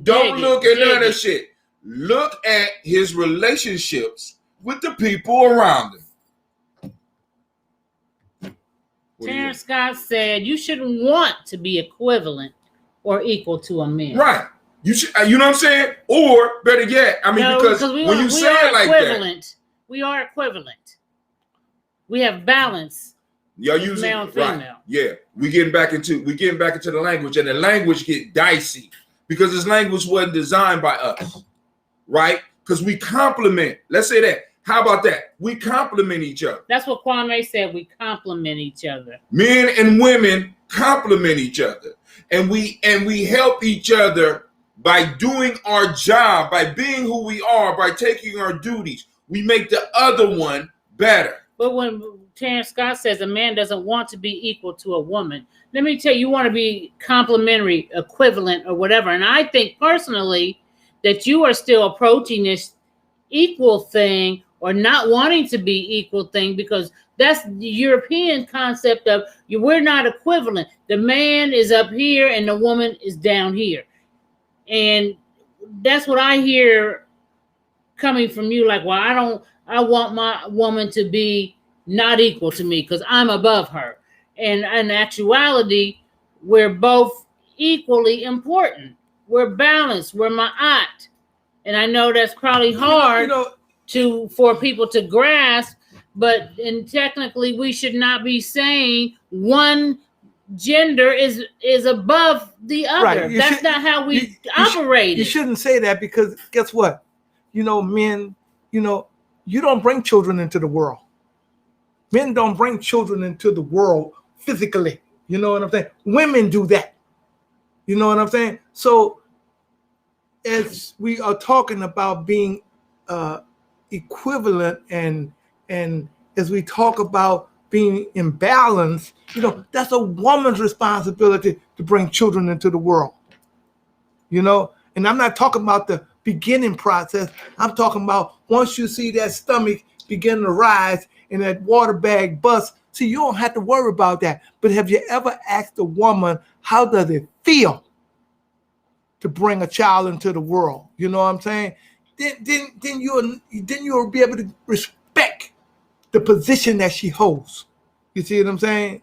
Don't look at none of that shit. Look at his relationships with the people around him. Terrence Scott said you shouldn't want to be equivalent or equal to a man. Right. You should, you know what I'm saying? Or better yet, because when you say it like that, we are equivalent. We have balance. Y'all using male and female. Right. Yeah. We getting back into the language, and the language get dicey because this language wasn't designed by us, right? Because we complement. Let's say that. How about that? We complement each other. That's what Kwame said. We complement each other. Men and women complement each other, and we help each other by doing our job, by being who we are, by taking our duties. We make the other one better. But when Terrence Scott says a man doesn't want to be equal to a woman, let me tell you, you want to be complementary, equivalent, or whatever. And I think personally that you are still approaching this equal thing or not wanting to be equal thing, because that's the European concept of we're not equivalent. The man is up here and the woman is down here. And that's what I hear coming from you. Like, well, I want my woman to be not equal to me because I'm above her. And in actuality, we're both equally important. We're balanced. We're ma'at. And I know that's probably hard for people to grasp, and technically we should not be saying one gender is above the other. Right. That's not how we operate. You shouldn't say that, because guess what? Men, you don't bring children into the world. Men don't bring children into the world physically. You know what I'm saying? Women do that. You know what I'm saying? So as we are talking about being equivalent and as we talk about being in balance, that's a woman's responsibility to bring children into the world. And I'm not talking about the beginning process. I'm talking about once you see that stomach begin to rise and that water bag bust. See, you don't have to worry about that. But have you ever asked a woman, how does it feel to bring a child into the world? You know what I'm saying? Then you'll be able to respect the position that she holds. You see what I'm saying?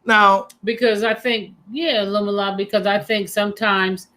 Now, because I think, Lumala, because I think sometimes,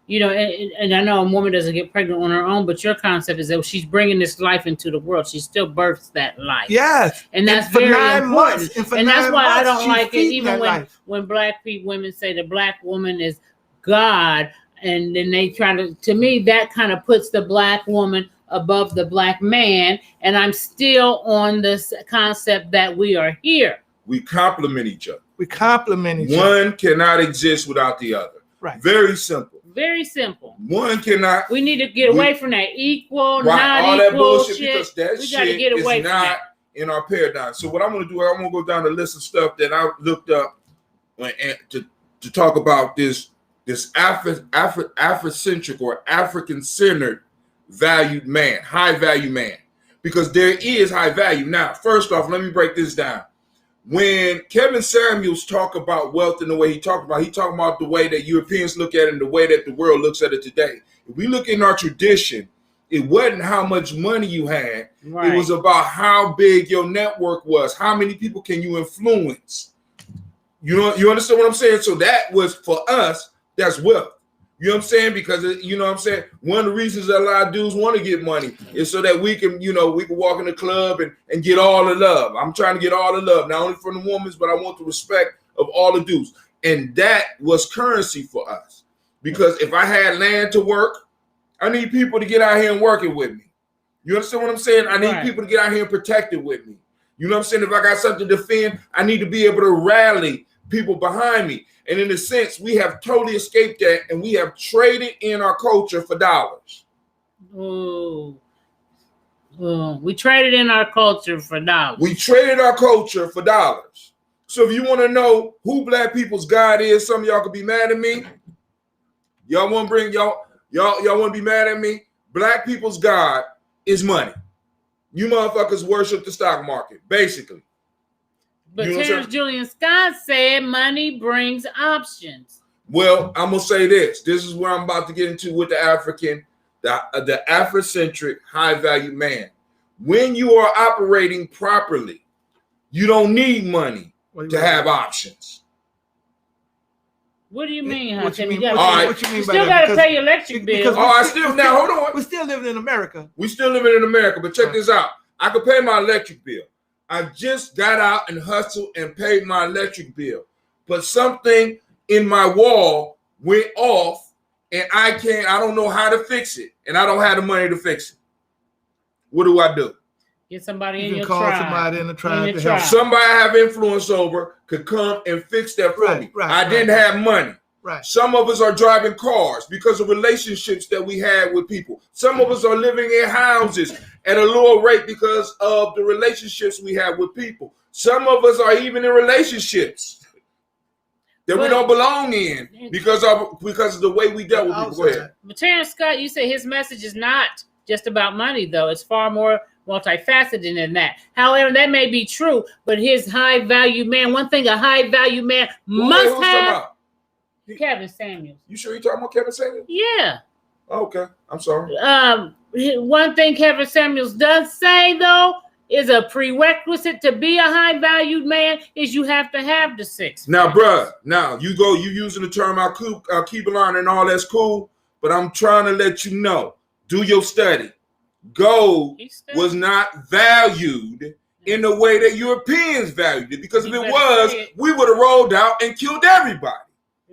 and I know a woman doesn't get pregnant on her own, but your concept is that she's bringing this life into the world. She still births that life. Yes. And that's for very 9 important. months. And that's why I don't like it, even when black women say the black woman is God, and then they try to me, that kind of puts the black woman above the black man. And I'm still on this concept that we are here. We complement each other. One cannot exist without the other. Right. Very simple. Very simple. One cannot. We need to get away from that equal, right, not all equal that bullshit, shit. because that we shit get away is not in our paradigm. So what I'm going to do, I'm going to go down the list of stuff that I looked up to talk about this Africentric or African-centered valued man, high value man, because there is high value. Now, first off, let me break this down. When Kevin Samuels talk about wealth in the way he talked about the way that Europeans look at it and the way that the world looks at it today. If we look in our tradition, it wasn't how much money you had. Right. It was about how big your network was. How many people can you influence? You understand what I'm saying? So that was, for us, that's wealth. You know what I'm saying? Because, one of the reasons that a lot of dudes want to get money is so that we can walk in the club and get all the love. I'm trying to get all the love, not only from the women, but I want the respect of all the dudes. And that was currency for us. Because if I had land to work, I need people to get out here and work it with me. You understand what I'm saying? I need people to get out here and protect it with me. You know what I'm saying? If I got something to defend, I need to be able to rally people behind me. And in a sense, we have totally escaped that, and we have traded in our culture for dollars. Ooh. We traded in our culture for dollars. We traded our culture for dollars. So if you want to know who black people's God is, some of y'all could be mad at me. Y'all want to bring y'all want to be mad at me? Black people's God is money. You motherfuckers worship the stock market, basically. But Terrence Julian Scott said money brings options. Well, I'm going to say this. This is where I'm about to get into with the Africentric high-value man. When you are operating properly, you don't need money to have options. What do you mean? What you mean by that? You still got to pay your electric bill. Now, hold on. We're still living in America. But check this out. I could pay my electric bill. I just got out and hustled and paid my electric bill. But something in my wall went off and I don't know how to fix it. And I don't have the money to fix it. What do? Get somebody in your call tribe. Somebody in the tribe to help. Somebody I have influence over could come and fix that for me. I didn't have money. Right. Some of us are driving cars because of relationships that we had with people. Some of us are living in houses at a lower rate because of the relationships we have with people. Some of us are even in relationships that we don't belong in because of the way we dealt with people. Go ahead. But Terrence Scott, you say his message is not just about money, though. It's far more multifaceted than that. However, that may be true, but his high value man, one thing a high value man must have. Kevin Samuels. You sure you're talking about Kevin Samuels? Yeah. Okay. I'm sorry. One thing Kevin Samuels does say, though, is a prerequisite to be a high valued man is you have to have the 6. Now, bruh, you using the term Keebalon and all that's cool, but I'm trying to let you know, do your study. Gold was not valued in the way that Europeans valued it. Because if it was, we would have rolled out and killed everybody.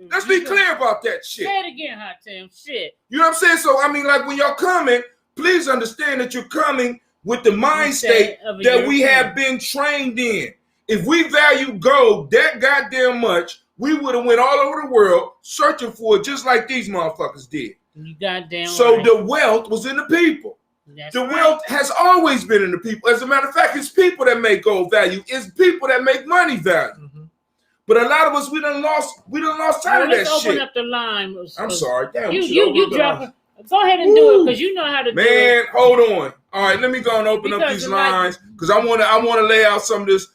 Let's be clear about that shit. Say it again, Hot Tim. Shit. You know what I'm saying? So, I mean, like, when y'all coming, please understand that you're coming with the mind state that we have been trained in. If we value gold that goddamn much, we would have went all over the world searching for it just like these motherfuckers did. You goddamn So right. the wealth was in the people. That's the right. wealth has always been in the people. As a matter of fact, it's people that make gold value. It's people that make money value. Mm-hmm. But a lot of us, we done lost sight of that shit. Let's open up the line. I'm sorry. Damn, you drop it. Go ahead and do it because you know how to do it. Man, hold on. All right, let me go and open up these lines because I want to lay out some of this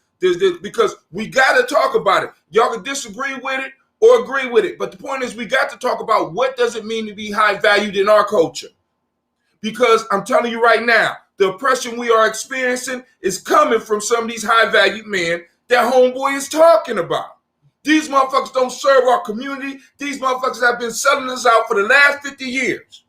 because we got to talk about it. Y'all can disagree with it or agree with it, but the point is we got to talk about what does it mean to be high valued in our culture. Because I'm telling you right now, the oppression we are experiencing is coming from some of these high valued men that homeboy is talking about. These motherfuckers don't serve our community. These motherfuckers have been selling us out for the last 50 years.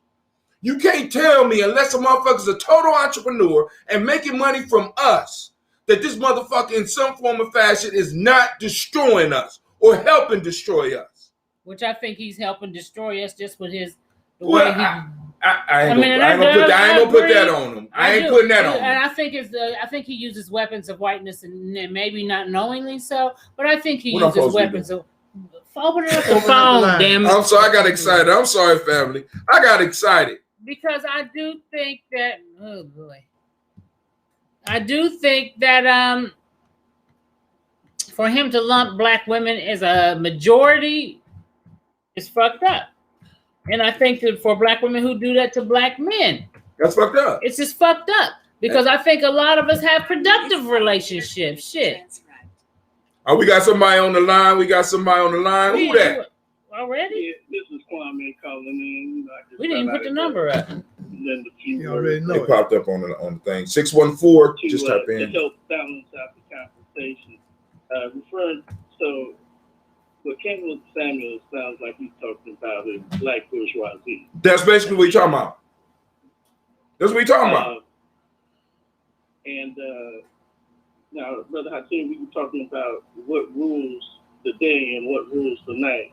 You can't tell me unless a motherfucker's a total entrepreneur and making money from us that this motherfucker in some form or fashion is not destroying us or helping destroy us. Which I think he's helping destroy us just with his way he... I ain't gonna put that on him. I ain't putting that on him. And I think he uses weapons of whiteness and maybe not knowingly so, but I think he uses weapons of... Open up the phone, damn it. I'm sorry, I got excited. I'm sorry, family. I got excited. Because I do think that, oh boy. I do think that for him to lump black women as a majority is fucked up. And I think that for black women who do that to black men, that's fucked up. It's just fucked up. Because I think a lot of us have productive relationships. Shit. Oh, we got somebody on the line. Who that? Already? Yeah, this is Kwame calling in. We didn't put the number up. You already know it popped up on the thing. 614. Just type in. To help balance out the conversation. So what came with Samuels sounds like he's talking about is black bourgeoisie. That's basically what he's talking about. And now, Brother Hakeem, we were talking about what rules the day and what rules the night.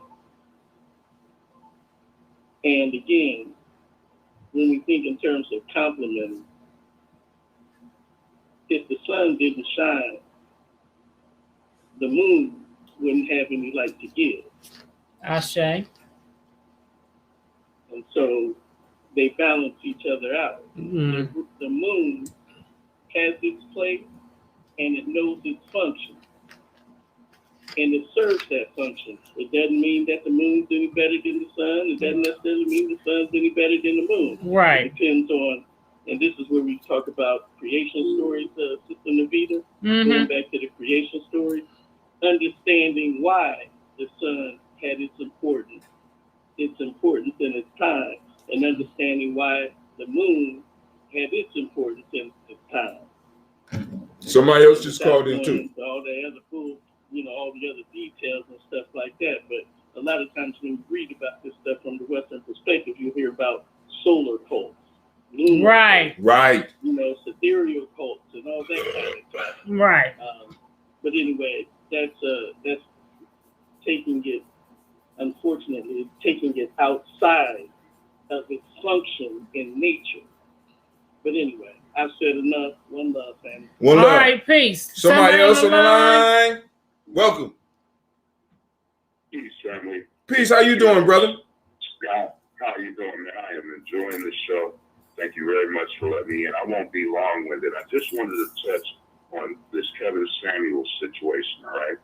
And again, when we think in terms of complimenting, if the sun didn't shine, the moon wouldn't have any light to give. Ashe. And so they balance each other out. Mm-hmm. The moon has its place and it knows its function. And it serves that function. It doesn't mean that the moon's any better than the sun. It doesn't necessarily mean the sun's any better than the moon. Right. It depends on, and this is where we talk about creation stories, Sister Navita, going back to the creation story, understanding why the sun had its importance in its time, and understanding why the moon had its importance in its time. Somebody else just called in too. All the other all the other details and stuff like that. But a lot of times when you read about this stuff from the Western perspective, you hear about solar cults, right, cults, sidereal cults, and all that kind of stuff. Right. But anyway, that's taking it. Unfortunately, taking it outside of its function in nature. But anyway, I've said enough. One love, family. One love. All right, peace. Somebody else on the line. Welcome. Peace, family. Peace. How you doing, brother? Scott, how you doing, man? I am enjoying the show. Thank you very much for letting me in. I won't be long-winded. I just wanted to touch on this Kevin Samuels situation, all right?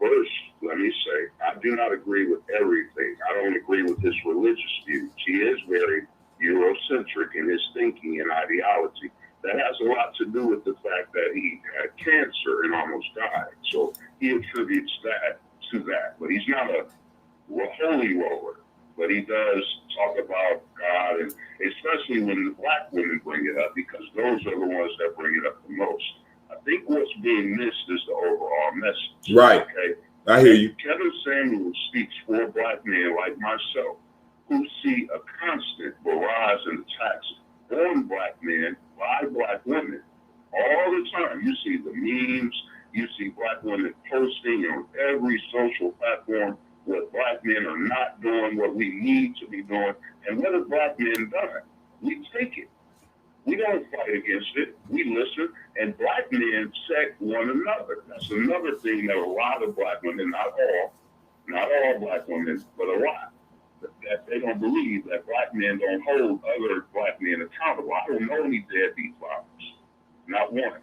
First, let me say, I do not agree with everything. I don't agree with his religious views. He is very Eurocentric in his thinking and ideology. That has a lot to do with the fact that he had cancer and almost died. So he attributes that to that. But he's not a holy roller. But he does talk about God, and especially when the black women bring it up, because those are the ones that bring it up the most. I think what's being missed is the overall message. Right. Okay. I hear you. Kevin Samuels speaks for black men like myself who see a constant barrage and attacks on black men by black women. all the time. You see the memes, you see black women posting on every social platform what black men are not doing, what we need to be doing, and what have black men done? We take it. We don't fight against it. We listen, and black men check one another. That's another thing that a lot of black women, not all black women, but a lot, that they don't believe that black men don't hold other black men accountable. I don't know any deadbeat fathers, not one.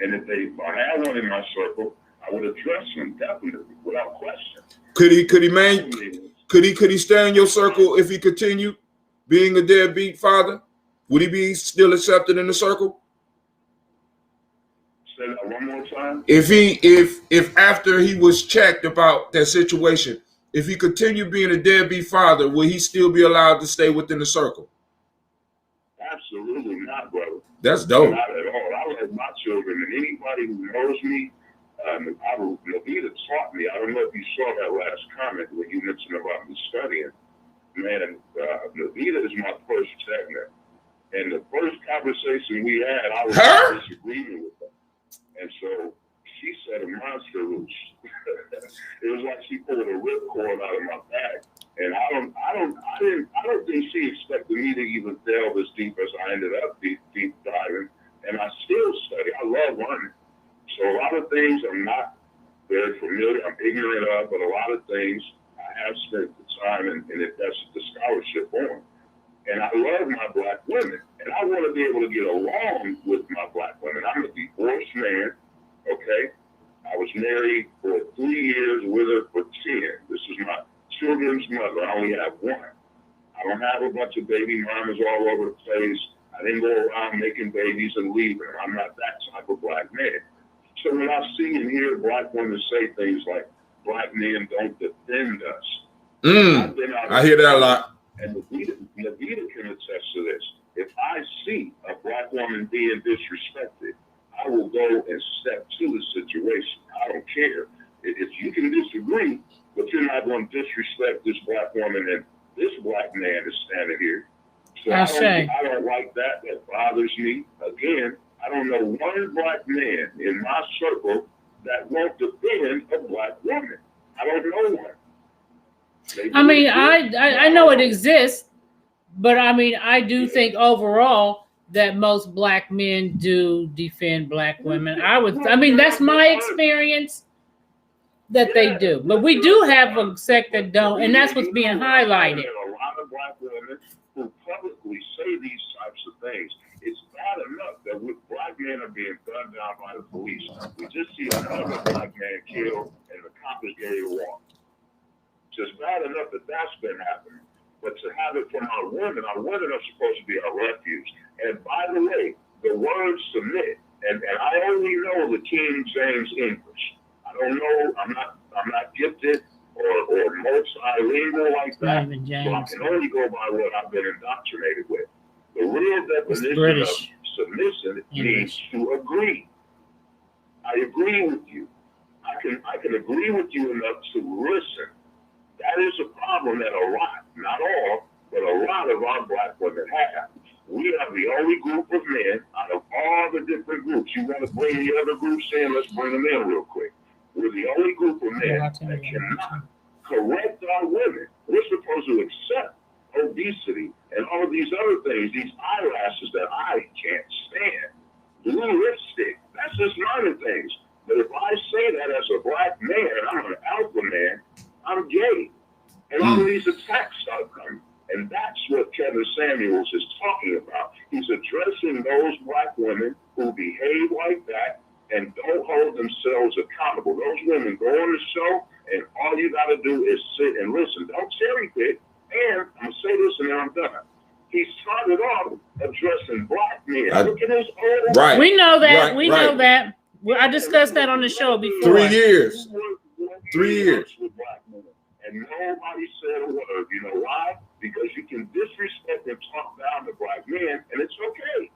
And if I had one in my circle, I would address him definitely, without question. Could he stay in your circle if he continued being a deadbeat father? Would he be still accepted in the circle? Say that one more time. If after he was checked about that situation, if he continued being a deadbeat father, will he still be allowed to stay within the circle? Absolutely not, brother. That's dope. Not at all. I let my children, and anybody who knows me, Navita taught me. I don't know if you saw that last comment when you mentioned about me studying. Man, Navita is my first segment. And the first conversation we had, I was in disagreement with her. And so she said a monster loose. It was like she pulled a ripcord out of my bag. And I don't think she expected me to even delve as deep as I ended up deep diving. And I still study. I love learning. So a lot of things I'm not very familiar, I'm ignorant of, but a lot of things I have spent the time and that's the scholarship on. And I love my black women, and I want to be able to get along with my black women. I'm a divorced man, okay? I was married for 3 years, with her for 10. This is my children's mother. I only have one. I don't have a bunch of baby mamas all over the place. I didn't go around making babies and leaving. I'm not that type of black man. So when I see and hear black women say things like, black men don't defend us. I hear that a lot. And Navita can attest to this. If I see a black woman being disrespected, I will go and step to the situation. I don't care. If you can disagree, but you're not going to disrespect this black woman and this black man is standing here. So I don't like that. That bothers me. Again, I don't know one black man in my circle that won't defend a black woman. I don't know one. I mean, I know it exists, but I mean, I do think overall that most black men do defend black women. I mean, that's my experience that they do. But we do have a sect that don't, and that's what's being highlighted. A lot of black women who publicly say these types of things. It's bad enough that black men are being gunned down by the police. We just see another black man killed and the cop is ready to walk. Just bad enough that that's been happening. But to have it from our women are supposed to be our refuge. And by the way, the word submit, and I only know the King James English. I don't know, I'm not gifted or multilingual like that. So I can only go by what I've been indoctrinated with. The real definition of submission means to agree. I agree with you. I can agree with you enough to listen. That is a problem that a lot, not all, but a lot of our black women have. We are the only group of men out of all the different groups. You want to bring the other groups in? Let's bring them in real quick. We're the only group of men that cannot correct our women. We're supposed to accept obesity and all these other things, these eyelashes that I can't stand. Blue lipstick, that's just minor things. But if I say that as a black man, I'm an alpha man, I'm gay. And all of these attacks start coming. And that's what Kevin Samuels is talking about. He's addressing those black women who behave like that and don't hold themselves accountable. Those women go on the show, and all you got to do is sit and listen. Don't cherry pick. And I'm going to say this, and then I'm done. He started off addressing black men. Look at his old... Right. We know that. We know that. I discussed that on the show before. 3 years. 3 years. And nobody said a word. You know why? Because you can disrespect and talk down to black men, and it's okay.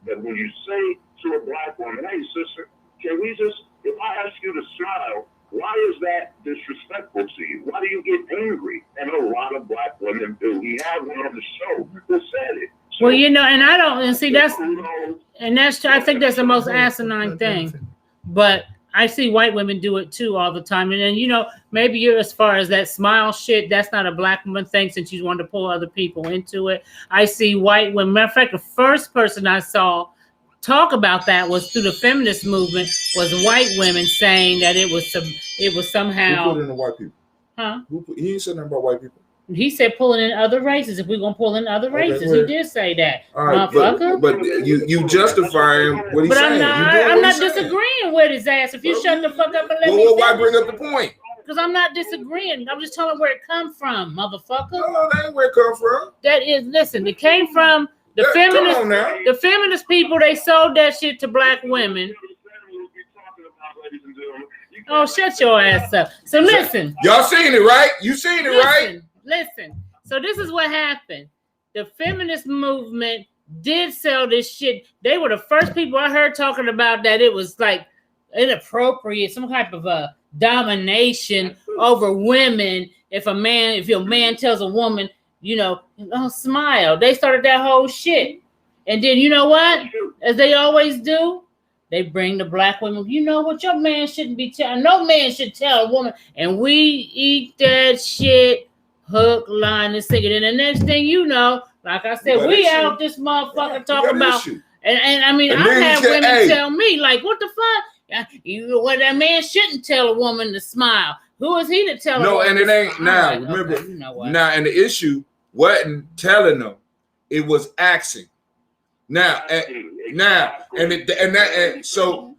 But when you say to a black woman, hey, sister, can we just, if I ask you to smile, why is that disrespectful to you? Why do you get angry? And a lot of black women do. We have one on the show that said it. So, well, you know, and I don't, and see, that's, and And I think that's the most asinine thing. But I see white women do it too all the time. And then, you know, maybe you're as far as that smile shit, that's not a black woman thing since you want to pull other people into it. I see white women. Matter of fact, the first person I saw talk about that was through the feminist movement, was white women saying that it was somehow. Who put in the white people? Huh? He ain't said nothing about white people. He said pulling in other races. If we're gonna pull in other races, he did say that, all right, motherfucker. But you justify him what he's saying. I'm not disagreeing with his ass. If you shut the fuck up and let me. Well, why bring up the point? Because I'm not disagreeing. I'm just telling where it come from, motherfucker. No, that ain't where it come from. That is, listen, it came from the feminist. The feminist people, they sold that shit to black women. Oh, shut your ass up. So listen. Y'all seen it, right? You seen it, right? Listen. So this is what happened. The feminist movement did sell this shit. They were the first people I heard talking about that it was like inappropriate, some type of a domination over women. If your man tells a woman, you know, oh, smile. They started that whole shit. And then you know what? As they always do, they bring the black women. You know what? Your man shouldn't be telling. No man should tell a woman. And we eat that shit hook, line, and sinker. And the next thing you know, like I said, we out this motherfucker talking about. And I mean, I have women tell me, like, what the fuck? Well, that man shouldn't tell a woman to smile. Who is he to tell her? No, and it ain't now. Right, remember, okay, you know what? Now, and the issue wasn't telling them; it was asking. Now, so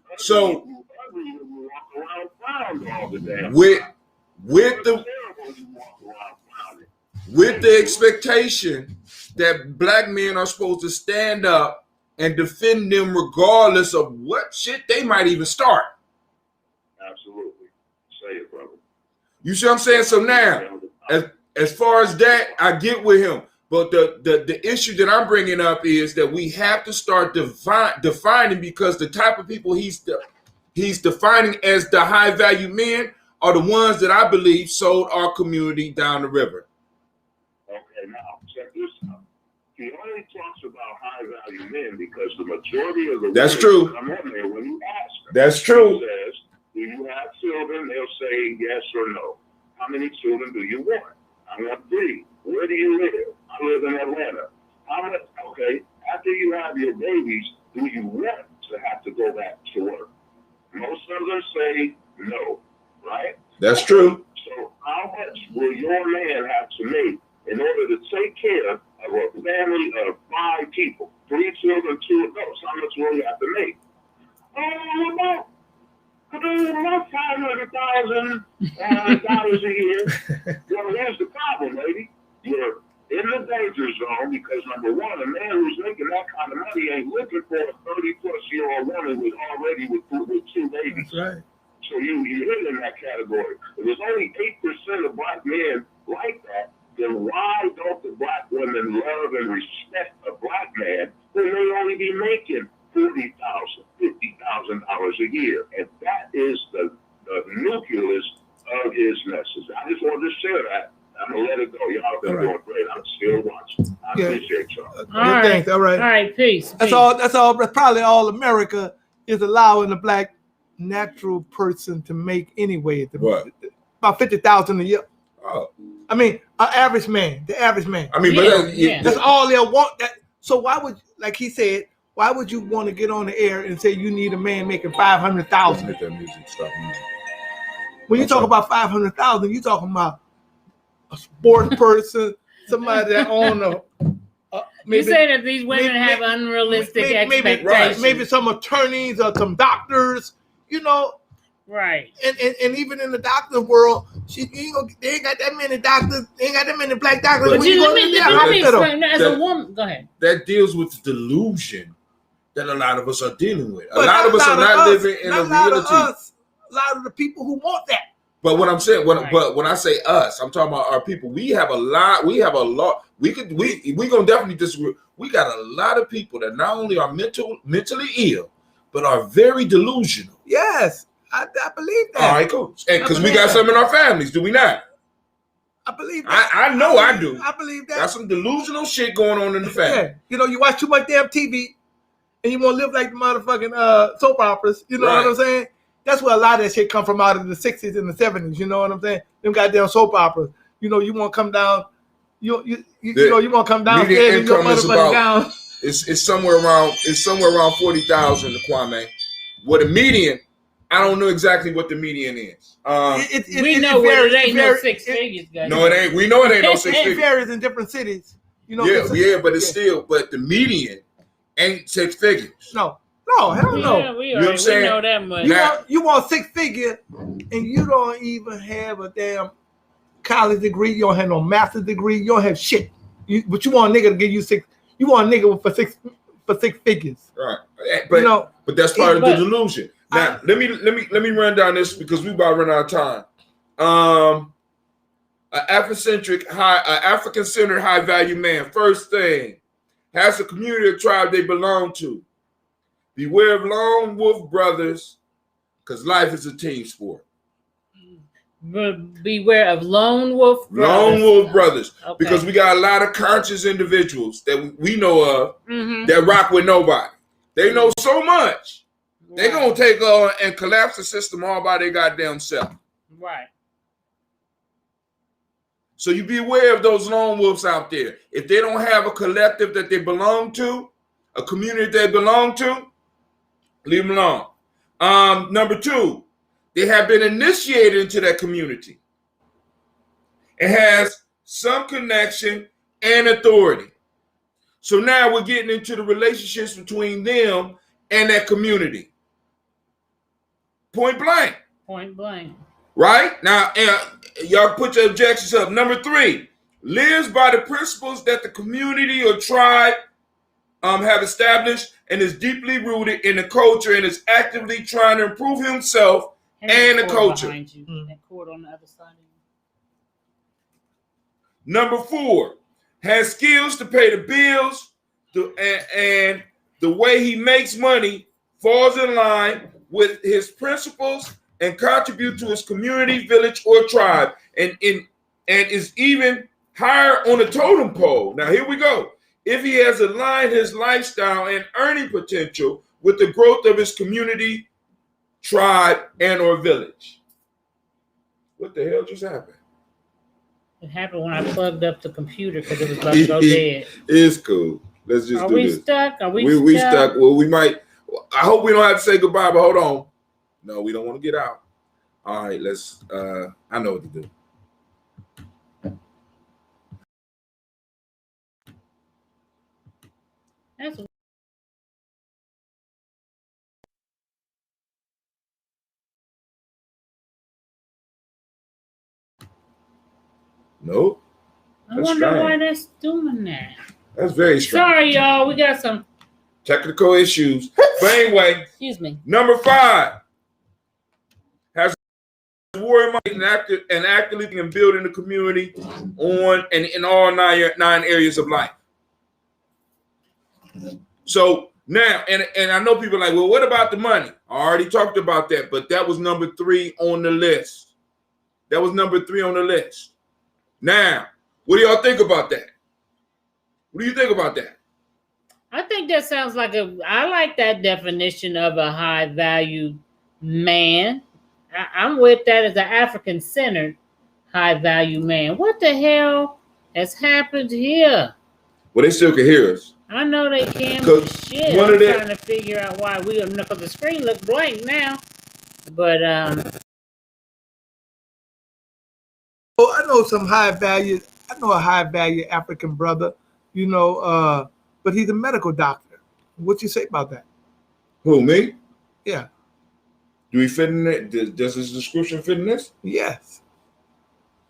with the expectation that black men are supposed to stand up and defend them regardless of what shit they might even start. Absolutely. Say it, brother. You see what I'm saying? So now, as far as that, I get with him. But the issue that I'm bringing up is that we have to start defining, because the type of people he's defining as the high value men are the ones that I believe sold our community down the river. Okay, now check this out. He only talks about high value men because the majority of the that's true. Come in there when you ask them. That's true. He says, do you have children? They'll say yes or no. How many children do you want? I want 3. Where do you live? I live in Atlanta. How much? Okay. After you have your babies, do you want to have to go back to work? Most of them say no, right? That's true. So how much will your man have to make in order to take care of a family of 5 people, 3 children, 2 adults? How much will you have to make? About $500,000 a year. Well, here's the problem, lady. You're in the danger zone because, number one, a man who's making that kind of money ain't looking for a 30-plus-year-old woman with 2 babies. That's right. So you hit in that category. If there's only 8% of black men like that, then why don't the black women love and respect a black man when they only be making $40,000, $50,000 a year? And that is the nucleus of his message. I just wanted to share that. I'm gonna let it go. Y'all been doing great. I'm still watching. I appreciate y'all. All right. Thanks. All right. All right. Peace. That's all. That's probably all America is allowing the black natural person to make anyway. What? About $50,000 a year. Oh. I mean, the average man. I mean, that's all they'll want. That. So why would, like he said, why would you want to get on the air and say you need a man making $500,000? Let that music stop music. When you talk about $500,000, you talking about a sports person, somebody that own you say that these women have unrealistic expectations. Maybe some attorneys or some doctors, you know. Right. And even in the doctor world, they ain't got that many doctors, they ain't got that many black doctors. But let me explain. As a woman, go ahead. That deals with the delusion that a lot of us are dealing with. A lot of us are not living in a reality. A lot of the people who want that. But what I'm saying, but when I say us, I'm talking about our people. We have a lot. We gonna definitely disagree. We got a lot of people that not only are mentally ill, but are very delusional. Yes, I believe that. All right, cool. Because we got some in our families, do we not? I believe that. I know I do. I believe that. Got some delusional shit going on in the family. Yeah. You know, you watch too much damn TV, and you want to live like the motherfucking soap operas. You know what I'm saying? That's where a lot of that shit come from out of the 60s and the 70s. You know what I'm saying? Them goddamn soap operas. You know, you want to come down. You know, you want to come down. Median income is about it's somewhere around 40,000 to Kwame. What a median, I don't know exactly what the median is. We know it ain't no six figures, guys. No, it ain't. We know it ain't no six figures. It varies in different cities. You know. But it's still. But the median ain't six figures. No, hell no. Yeah, we know that much. You want 6 figures, and you don't even have a damn college degree. You don't have no master's degree. You don't have shit. But you want a nigga to give you 6. You want a nigga for six figures. Right. But but that's part of the delusion. Now let me run down this because we about to run out of time. African-centered high-value man. First thing, has a community or tribe they belong to. Beware of lone wolf brothers, because life is a team sport. Beware of lone wolf brothers. Lone wolf brothers, because we got a lot of conscious individuals that we know of that rock with nobody. They know so much. They're going to take on and collapse the system all by their goddamn self. Right. So you be aware of those lone wolves out there. If they don't have a collective that they belong to, a community they belong to, leave them alone. Number 2, they have been initiated into that community. It has some connection and authority. So now we're getting into the relationships between them and that community. Point blank. Point blank. Right? Now, y'all put your objections up. Number 3, lives by the principles that the community or tribe have established and is deeply rooted in the culture and is actively trying to improve himself and the culture. That cord on the other side of you. Number 4, has skills to pay the bills, and the way he makes money falls in line with his principles and contribute to his community, village, or tribe, and is even higher on the totem pole. Now here we go. If he has aligned his lifestyle and earning potential with the growth of his community, tribe, and or village. What the hell just happened? It happened when I plugged up the computer because it was about to go dead. It's cool. Let's just do this. Are we stuck? We stuck. Well, we might. I hope we don't have to say goodbye, but hold on. No, we don't want to get out. All right, let's. I know what to do. That's Nope. I wonder why that's doing that. That's very strange. Sorry, y'all. We got some technical issues. But anyway, excuse me. Number 5 has warrior mind and actively and building the community on and in all 9 areas of life. So now, and I know people are like, well, what about the money? I already talked about that, but that was number 3 on the list. That was number 3 on the list. Now, what do y'all think about that? What do you think about that? I think that sounds like I like that definition of a high value man. I'm with that as an African-centered high value man. What the hell has happened here? Well, they still can hear us. I know they can, but shit, I'm trying to figure out why because the screen looks blank now. But oh, I know some high value. I know a high value African brother. You know, but he's a medical doctor. What you say about that? Who, me? Yeah. Do he fit in it? Does his description fit in this? Yes.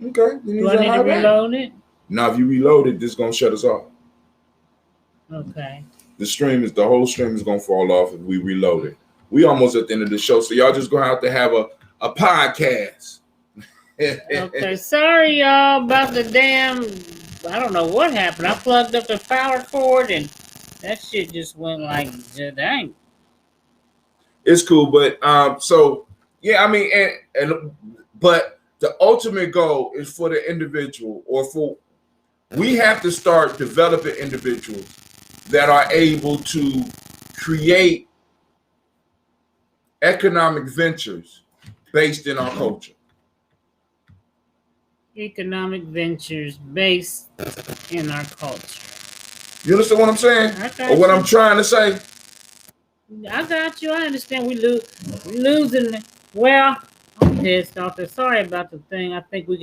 Okay. Do I need to reload it? Now, if you reload it, this is gonna shut us off. Okay. The whole stream is gonna fall off if we reload it. We almost at the end of the show, so y'all just gonna have to have a podcast. Okay, sorry y'all about the damn. I don't know what happened. I plugged up the power cord and that shit just went like dang. It's cool, but so yeah, I mean, but the ultimate goal is for the individual, we have to start developing individuals that are able to create economic ventures based in our culture. Economic ventures based in our culture. You understand what I'm saying? Or what I'm trying to say? I got you. I understand. We losing. Well, I'm pissed off. Sorry about the thing. I think we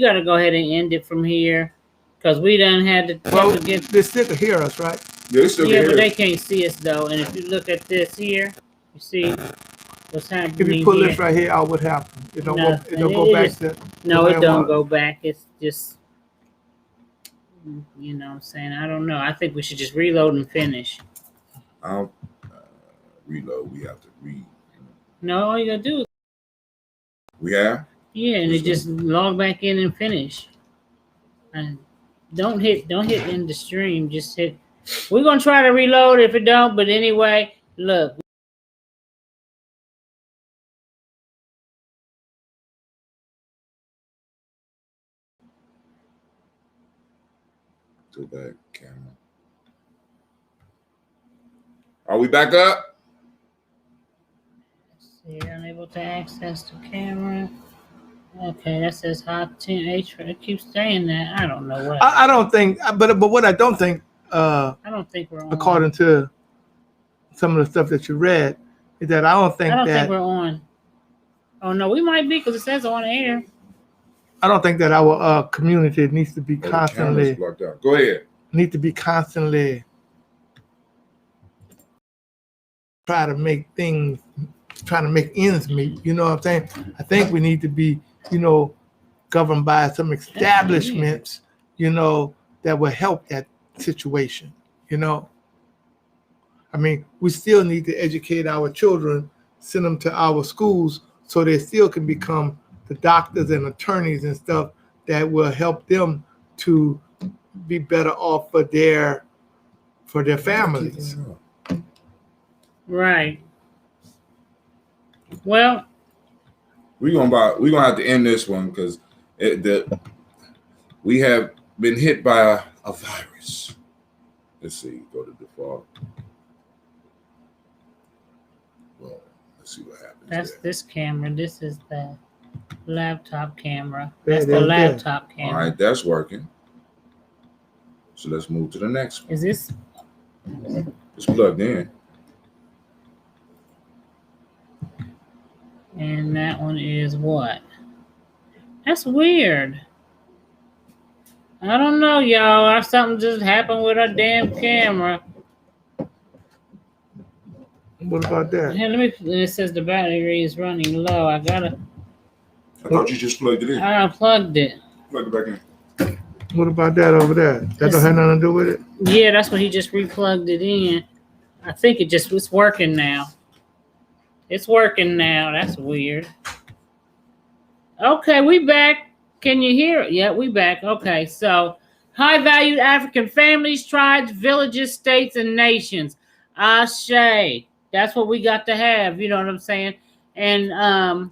got to go ahead and end it from here because we done had to. Well, they still can hear us, right? Yeah, they still can hear but they us. can't see us though. And if you look at this here, you see what's happening. If you pull here. this right here out, what happened? It don't go. It don't go back to. No, it don't go back. It's just. You know what I'm saying? I don't know. I think we should just reload and finish. Reload. We have to read. No, all you gotta do is. We have? Yeah, and it just log back in and finish. And don't hit end the stream. Just hit. We're gonna try to reload if it don't, but anyway, look. Go back, camera. Are we back up? See, unable to access the camera. Okay, that says hot 10H. It keeps saying that. I don't know what. I don't think, but what I don't think. I don't think we're on. According to some of the stuff that you read, is that I don't think we're on. Oh no, we might be because it says on air. I don't think that our community needs to be constantly. Go ahead. Need to be constantly trying to make ends meet. You know what I'm saying? I think we need to be, governed by some establishments, that will help that situation. I mean, we still need to educate our children, send them to our schools so they still can become the doctors and attorneys and stuff that will help them to be better off for their families. Right. Well, we're gonna have to end this one because we have been hit by a virus. Let's see. Go to default. Well, let's see what happens. That's there. This camera. This is the laptop camera. That's the laptop camera. All right, that's working. So let's move to the next one. Is this? It's plugged in. And that one is what? That's weird. I don't know, y'all. Something just happened with our damn camera. What about that? Hey, it says the battery is running low. I thought you just plugged it in. I unplugged it. Plug it back in. What about that over there? That don't have nothing to do with it? Yeah, that's what he just replugged it in. I think it's working now. It's working now. That's weird. Okay, we back. Can you hear it? Yeah, we back. Okay, so high-valued African families, tribes, villages, states, and nations. Ashe. That's what we got to have. You know what I'm saying? And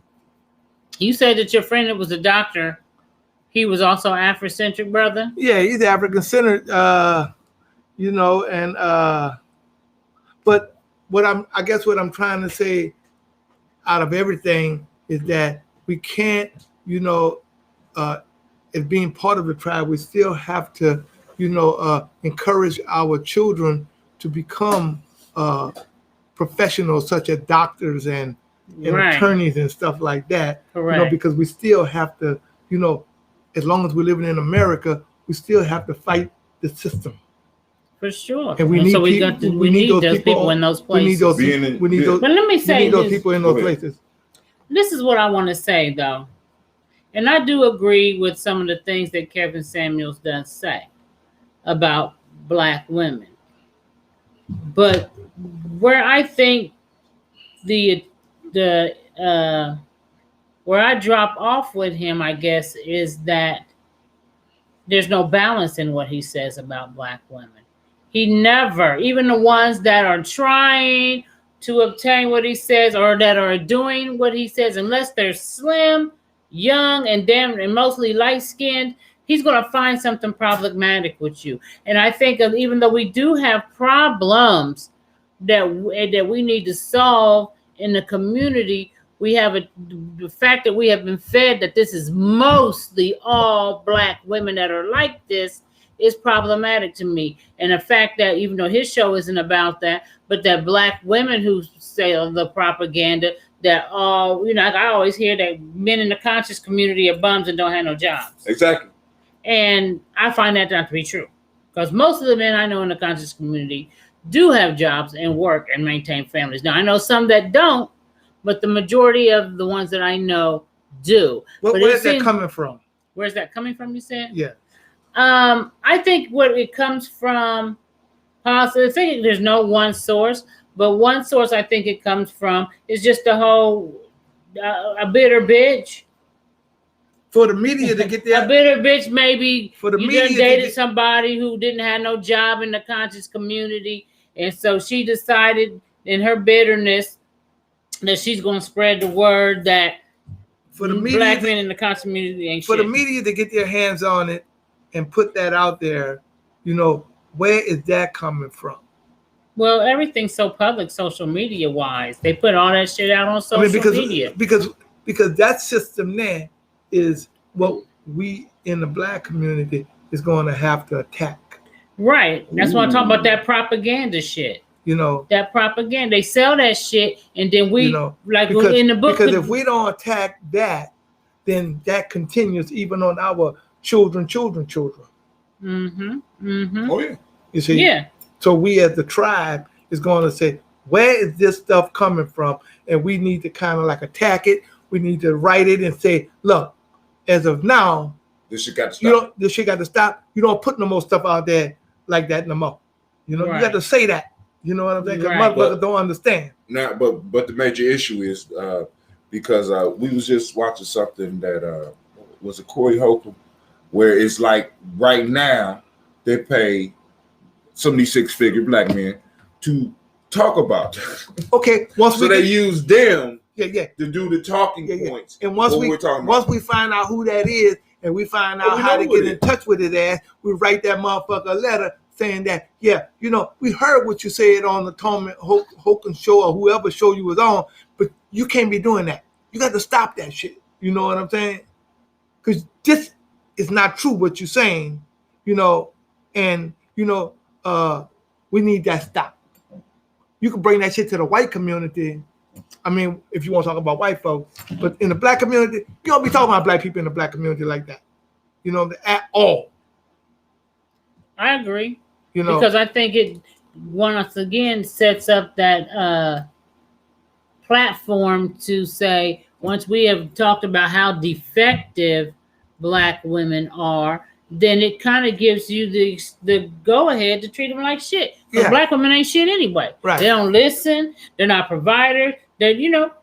you said that your friend that was a doctor, he was also Africentric, brother? Yeah, he's African-centered, but what I'm trying to say out of everything is that we can't, as being part of the tribe, we still have to, encourage our children to become professionals such as doctors and right. attorneys and stuff like that. Correct. Because we still have to, as long as we're living in America, we still have to fight the system. For sure. And we need those people in those places. But let me say we need those people in those places. This is what I want to say, though. And I do agree with some of the things that Kevin Samuels does say about Black women. But where I think where I drop off with him, I guess, is that there's no balance in what he says about Black women. He never, even the ones that are trying to obtain what he says or that are doing what he says, unless they're slim, young, and mostly light-skinned, he's going to find something problematic with you. And I think even though we do have problems that we need to solve in the community. We have the fact that we have been fed that this is mostly all Black women that are like this is problematic to me. And the fact that even though his show isn't about that, but that Black women who sell the propaganda that all, I always hear that men in the conscious community are bums and don't have no jobs. Exactly. And I find that not to be true, because most of the men I know in the conscious community do have jobs and work and maintain families. Now, I know some that don't, but the majority of the ones that I know do. Where's that coming from? Where's that coming from, you said? Yeah. I think what it comes from, I think there's no one source, but one source I think it comes from is just the whole a bitter bitch. For the media to get there. A bitter bitch, maybe for the you media just dated somebody who didn't have no job in the conscious community, and so she decided in her bitterness that she's going to spread the word that for the media, Black men in the conscious community ain't for shit. the media to get their hands on it and put that out there, where is that coming from? Well, everything's so public, social media wise. They put all that shit out on social media. Because that system there is what we in the Black community is going to have to attack. Right. That's why I'm talking about that propaganda shit. That propaganda. They sell that shit, and then we, because, in the book. Because if we don't attack that, then that continues even on our children. Mm-hmm. Mm-hmm. Oh, yeah. You see? Yeah. So we as the tribe is going to say, where is this stuff coming from? And we need to kind of attack it. We need to write it and say, look, as of now, this shit got to stop. This shit got to stop. You don't put no more stuff out there like that no more. You got to say that. You know what I'm saying? Because motherfuckers don't understand. Now, but the major issue is because we was just watching something that was a Corey Holcomb, where it's like right now they pay some of these 6-figure Black men to talk about. Okay, they use them to do the talking points. And once we find out who that is and we find out how to get in touch with his ass, we write that motherfucker a letter saying that, we heard what you said on the Tom Hogan show or whoever show you was on, but you can't be doing that. You got to stop that shit. You know what I'm saying? Because this is not true what you're saying, and, we need that stop. You can bring that shit to the white community. I mean, if you want to talk about white folks, but in the Black community, you don't be talking about Black people in the Black community like that, at all. I agree. Because I think it once again sets up that platform to say, once we have talked about how defective Black women are, then it kind of gives you the go ahead to treat them like shit. Because Black women ain't shit anyway. Right. They don't listen. They're not providers. They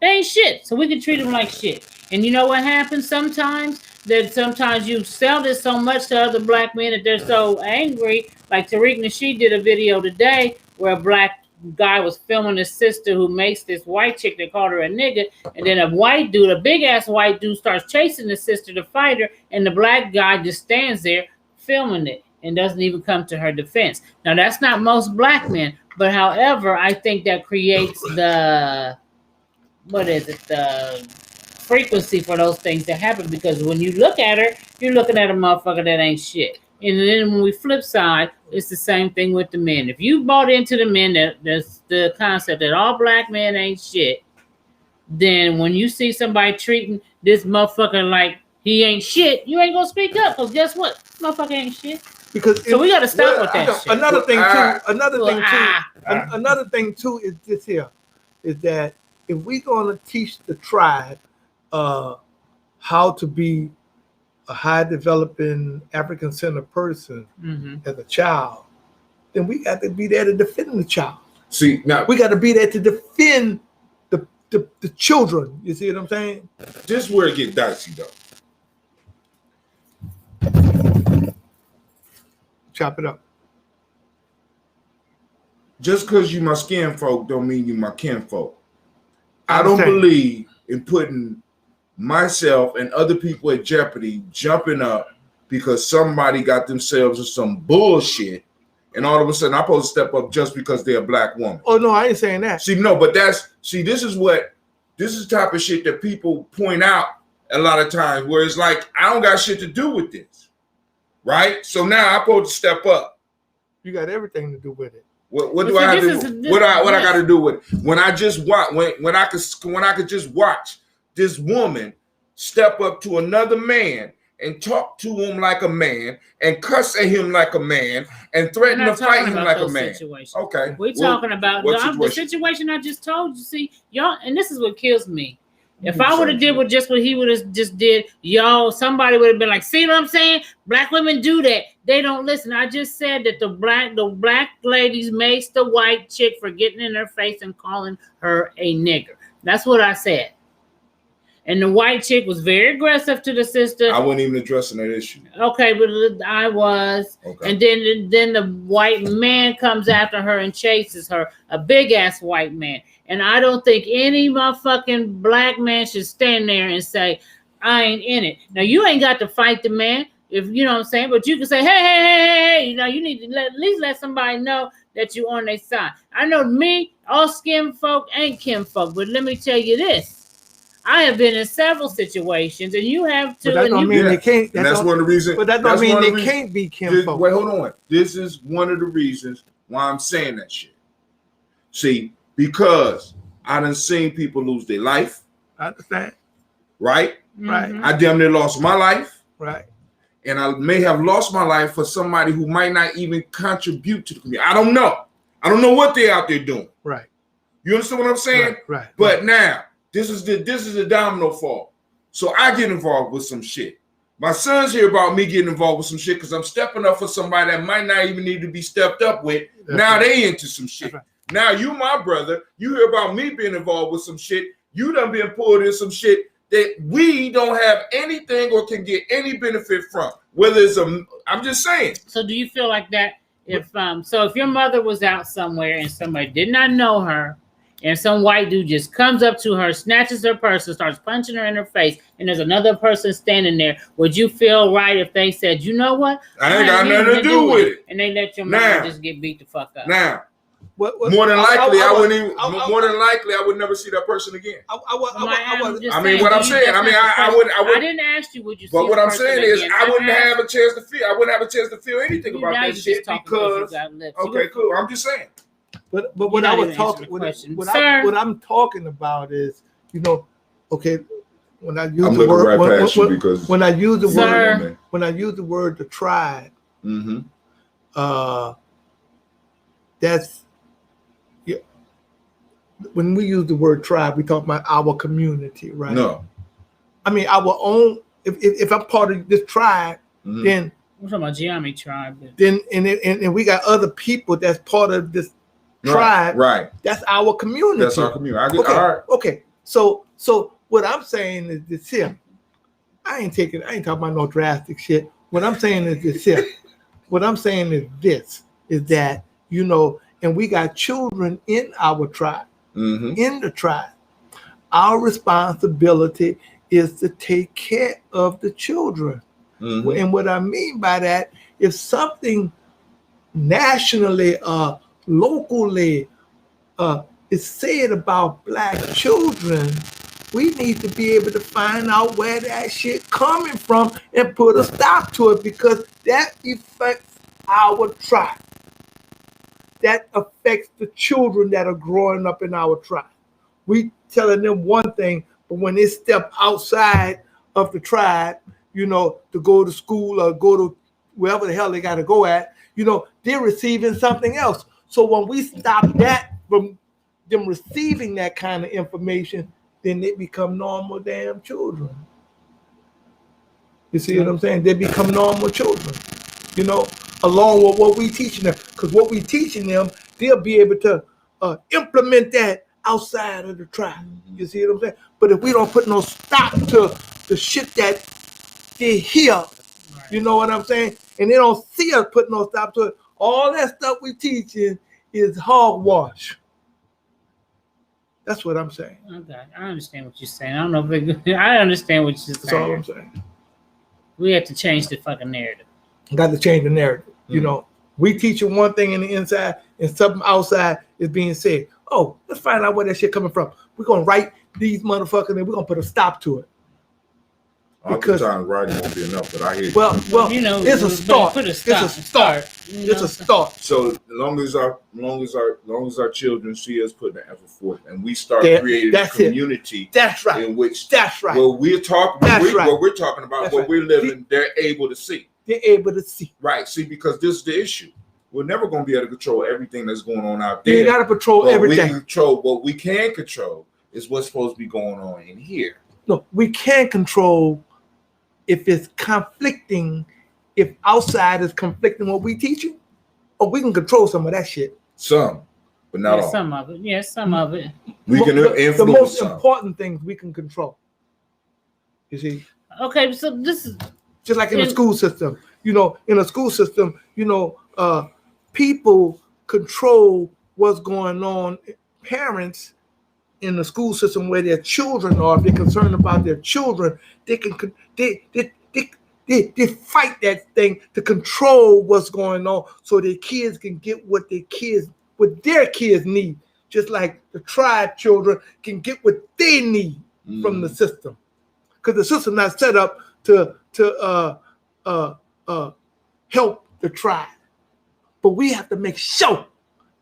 ain't shit. So we can treat them like shit. And you know what happens sometimes? That sometimes you sell this so much to other Black men that they're so angry. Like Tariq Nasheed did a video today where a Black guy was filming his sister who makes this white chick that called her a nigga, and then a big ass white dude starts chasing the sister to fight her, and the Black guy just stands there filming it and doesn't even come to her defense. Now that's not most Black men, but however, I think that creates the frequency for those things to happen, because when you look at her, you're looking at a motherfucker that ain't shit. And then when we flip side, it's the same thing with the men. If you bought into the men that's the concept that all Black men ain't shit, then when you see somebody treating this motherfucker like he ain't shit, you ain't gonna speak up, because guess what? Motherfucker ain't shit. So we gotta stop with that shit. Another thing too is this here, is that if we're gonna teach the tribe how to be a high developing African-centered person as a child, then we got to be there to defend the child. See, now we got to be there to defend the children. You see what I'm saying? This is where it gets dicey, though. Chop it up. Just because you my skin folk don't mean you my kin folk. I don't believe in putting myself and other people at jeopardy, jumping up because somebody got themselves in some bullshit and all of a sudden I'm supposed to step up just because they're a black woman. Oh no, I ain't saying that. See, no, but this is the type of shit that people point out a lot of times where it's like, I don't got shit to do with this. Right? So now I'm supposed to step up. You got everything to do with it. What do I have to do? What I got to do with it? When I just watch, when I could just watch this woman step up to another man and talk to him like a man and cuss at him like a man and threaten to fight him like a man. Okay. We're talking about the situation I just told you. See, y'all, and this is what kills me. If I would have did what he would have just did, y'all, somebody would have been like, see what I'm saying? Black women do that. They don't listen. I just said that the black ladies maced the white chick for getting in her face and calling her a nigger. That's what I said. And the white chick was very aggressive to the sister. I wasn't even addressing that issue. Okay, but I was. Okay. And then the white man comes after her and chases her, a big ass white man. And I don't think any motherfucking black man should stand there and say, I ain't in it. Now, you ain't got to fight the man, if you know what I'm saying, but you can say, hey, you know, you need to at least let somebody know that you're on their side. I know me, all skin folk ain't kin folk, but let me tell you this. I have been in several situations, and you have too. But that don't mean they can't. That's one of the reasons. But that don't mean they can't be kin folk. Wait, hold on. This is one of the reasons why I'm saying that shit. See, because I done seen people lose their life. I understand. Right? Right. I damn near lost my life. Right. And I may have lost my life for somebody who might not even contribute to the community. I don't know. I don't know what they're out there doing. Right. You understand what I'm saying? Right. But now, this is the domino fall. So I get involved with some shit. My sons hear about me getting involved with some shit because I'm stepping up for somebody that might not even need to be stepped up with. Now they into some shit. Now you, my brother, you hear about me being involved with some shit. You done been pulled in some shit that we don't have anything or can get any benefit from. Whether it's I'm just saying. So do you feel like that if your mother was out somewhere and somebody did not know her, and some white dude just comes up to her, snatches her purse, and starts punching her in her face, and there's another person standing there, would you feel right if they said, you know what? I ain't got nothing to do with it. And they let your mother just get beat the fuck up. Now, more than likely, I would never see that person again. I mean, what I'm saying, I didn't ask you, would you see but what I'm saying is, I wouldn't have a chance to feel. I wouldn't have a chance to feel anything about that shit because. Okay, cool. I'm just saying. But what I was talking, what I'm talking about is, you know, okay, when I use the word, when I use the word the tribe, that's when we use the word tribe, we talk about our community, right? No, I mean our own. If I'm part of this tribe, then we're talking about Giami tribe. Then and we got other people that's part of this tribe, right? That's our community. That's our community. All right. Okay. So what I'm saying is this here. I ain't talking about no drastic shit. What I'm saying is this here. What I'm saying is this is that, you know, and we got children in our tribe, in the tribe. Our responsibility is to take care of the children. And what I mean by that, if something nationally, locally is said about black children, we need to be able to find out where that shit coming from and put a stop to it, because that affects our tribe. That affects the children that are growing up in our tribe. We telling them one thing, but when they step outside of the tribe, you know, to go to school or go to wherever the hell they got to go at, you know, they're receiving something else. So when we stop that from them receiving that kind of information, then they become normal damn children. You see what I'm saying? They become normal children, you know, along with what we teaching them. Because what we teaching them, they'll be able to implement that outside of the tribe. You see what I'm saying? But if we don't put no stop to the shit that they hear, you know what I'm saying? And they don't see us putting no stop to it, all that stuff we teaching is hogwash. That's what I'm saying. Okay, I understand what you're saying. I don't know if I understand what you're saying. That's all I'm saying. We have to change the fucking narrative. Got to change the narrative. You know, We teaching one thing in the inside and something outside is being said. Oh, let's find out where that shit coming from. We're going to write these motherfuckers and we're going to put a stop to it. Oftentimes writing won't be enough, but I hear you. Well, it's a start. It's a start. It's a start. So as long as our children see us putting the effort forth, and we start creating a community, that's right. In which what we're talking about, what we're living, they're able to see. They're able to see. Right. See, because this is the issue. We're never going to be able to control everything that's going on out there. You got to control everything. What we can control is what's supposed to be going on in here. No, we can't control if it's conflicting, if outside is conflicting what we teaching, or we can control some of that shit. Some, but not all. Some of it. Yes, some of it. We can influence the most some. important things we can control. You see? Okay, so this is just like in the school system. You know, in a school system, people control what's going on. Parents in the school system where their children are, if they're concerned about their children, they fight that thing to control what's going on so their kids can get what their kids need. Just like the tribe children can get what they need from the system. Because the system not set up to help the tribe. But we have to make sure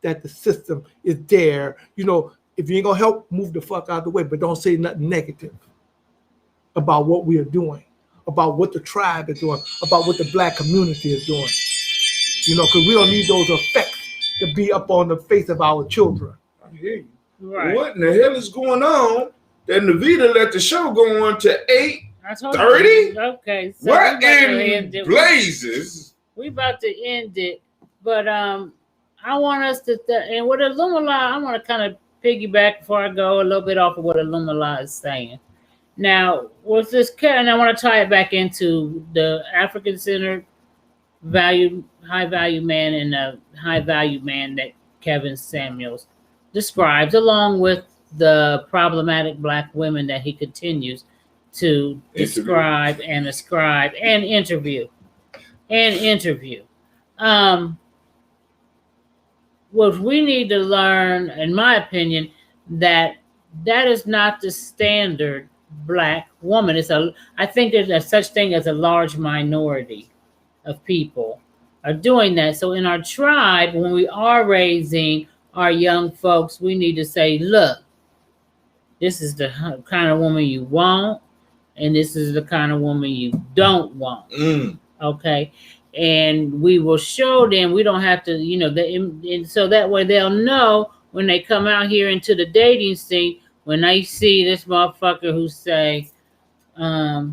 that the system is there. If you ain't gonna help, move the fuck out of the way, but don't say nothing negative about what we are doing, about what the tribe is doing, about what the black community is doing. Because we don't need those effects to be up on the face of our children. I hear you. Right. What in the hell is going on? That Navita let the show go on to 8:30? Okay. So what in blazes? We about to end it, but I want us to and with Illumila, I want to kind of piggyback before I go a little bit off of what Illumila is saying. Now, with this, and I want to tie it back into the African-centered high value man and the high value man that Kevin Samuels describes, along with the problematic black women that he continues to describe and ascribe and interview. What we need to learn, in my opinion, that is not the standard black woman. I think there's a such thing as a large minority of people are doing that. So in our tribe, when we are raising our young folks, we need to say, look, this is the kind of woman you want, and this is the kind of woman you don't want. Okay? And we will show them, we don't have to, and so that way they'll know when they come out here into the dating scene, when they see this motherfucker who say, I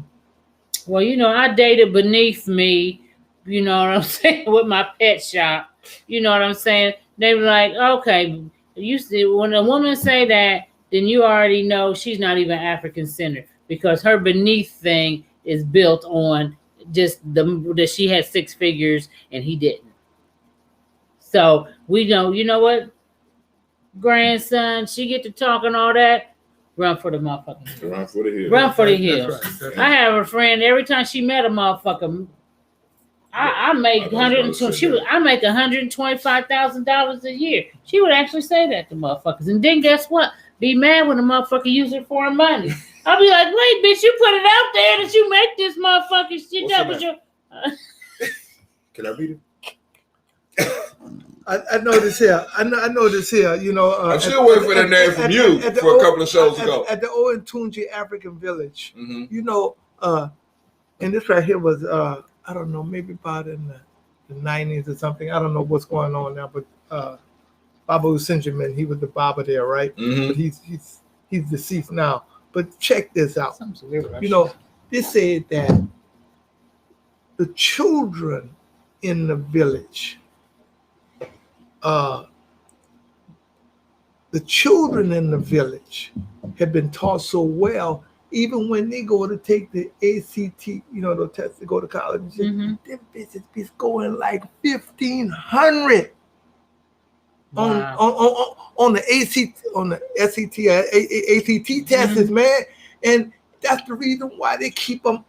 dated beneath me, you know what I'm saying, with my pet shop, you know what I'm saying? They were like, okay, you see, when a woman say that, then you already know she's not even African-centered because her beneath thing is built on just that she had 6 figures and he didn't. So we know, you know what, grandson, she get to talking all that, run for the motherfucker. Run for the hills. Run for the hills. That's right. I have a friend, every time she met a motherfucker, I make $125,000 a year. She would actually say that to motherfuckers. And then guess what? Be mad when the motherfucker use it for her money. I'll be like, wait, bitch, you put it out there that you make this motherfucking shit up with your. Can I read it? I know this here. I know this here. I'm still waiting for that name from you for a couple of shows ago. At the old Tunji African Village, and this right here was I don't know, maybe about in the 90s or something. I don't know what's going on now, but Baba Usenjamin, he was the Baba there, right? But he's deceased now. But check this out. They said that the children in the village, have been taught so well, even when they go to take the ACT, the test to go to college, them bitches be going like 1,500 on the ACT, on the SAT, ACT tests, man. And that's the reason why they keep them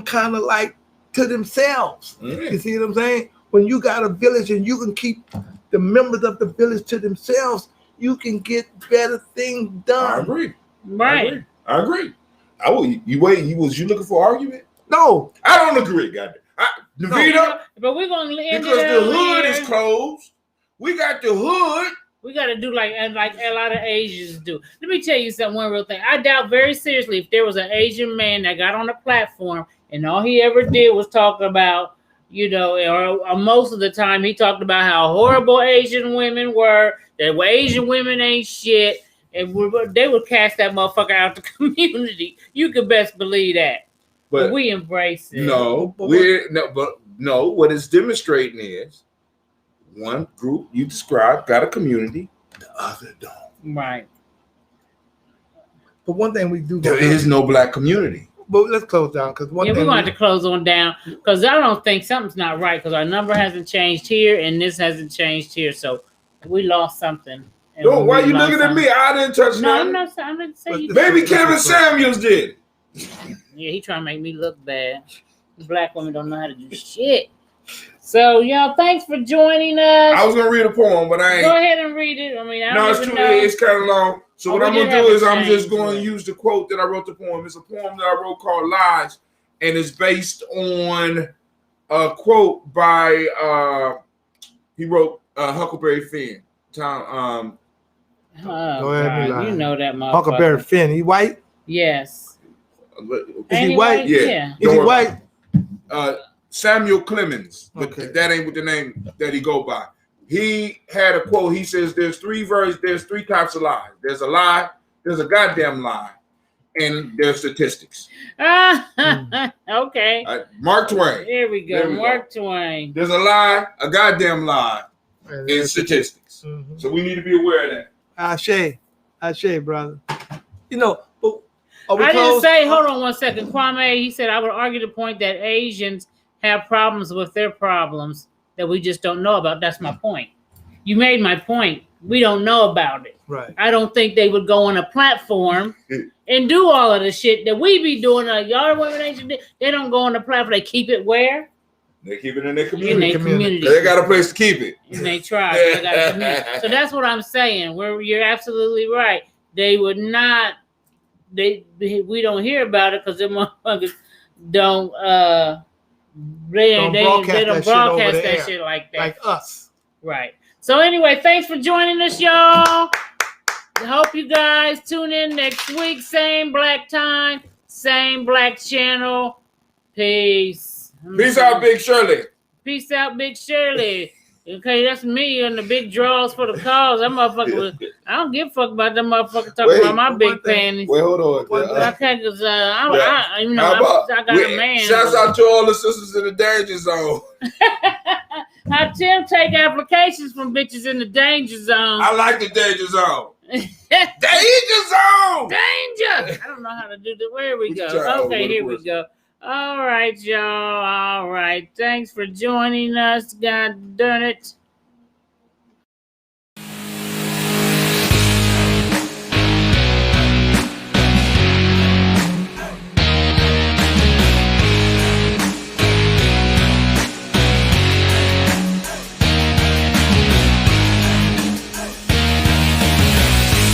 kind of like to themselves. You see what I'm saying? when you got a village and you can keep the members of the village to themselves, you can get better things done. I agree. Right. I agree. You looking for argument? No, I don't agree, goddamn. Navita, but we're gonna end because it the over hood here. is closed. We got the hood. We got to do like a lot of Asians do. Let me tell you something, one real thing. I doubt very seriously if there was an Asian man that got on a platform and all he ever did was talk about, or most of the time he talked about how horrible Asian women were, that Asian women ain't shit, and they would cast that motherfucker out the community. You could best believe that. But we embrace it. What it's demonstrating is one group you described got a community, the other don't. Right. But one thing we do. There is no black community. But let's close down because we're going to have to close on down because I don't think something's not right because our number hasn't changed here and this hasn't changed here. So we lost something. No, why are you looking at me? I didn't touch nothing. No, I'm not saying maybe Kevin Samuels did. Yeah, he trying to make me look bad. Black women don't know how to do shit. So, y'all, thanks for joining us. I was going to read a poem, but I ain't. Go ahead and read it. I mean, I don't even know. It's kind of long. So what I'm going to do is I'm just going to use the quote that I wrote the poem. It's a poem that I wrote called Lies, and it's based on a quote by, he wrote Huckleberry Finn. Tom. Go ahead, you know that motherfucker. Huckleberry Finn, he white? Yes. Is he white? Yeah. Is he white? Samuel Clemens. Okay. That ain't with the name that he go by. He had a quote. He says there's three types of lies. There's a lie, there's a goddamn lie, and there's statistics. Okay. Mark Twain. Here we go. Mark Twain. There's a lie, a goddamn lie, and statistics. Mm-hmm. So we need to be aware of that. Ashe, brother. I didn't say, hold on one second. Kwame, he said, I would argue the point that Asians have problems with their problems that we just don't know about. That's my point. You made my point. We don't know about it. Right. I don't think they would go on a platform and do all of the shit that we be doing. Y'all women, they don't go on the platform. They keep it where? They keep it in their community. In their community. They got a place to keep it. And they try. They got a community. So that's what I'm saying. You're absolutely right. They would not. We don't hear about it because them motherfuckers don't they don't broadcast that shit like that. Like us. Right. So anyway, thanks for joining us, y'all. I hope you guys tune in next week. Same black time, same black channel. Peace. Peace out, Big Shirley. Peace out, Big Shirley. Okay, that's me and the big draws for the calls. That motherfucker I don't give a fuck about that motherfucker talking about my big panties. Wait, hold on. I can't, because I got a man. Shouts out to all the sisters in the danger zone. How Tim take applications from bitches in the danger zone. I like the danger zone. Danger zone. Danger. I don't know how to do that. Where we go? Okay, here we go. All right, y'all. All right. Thanks for joining us. God darn it.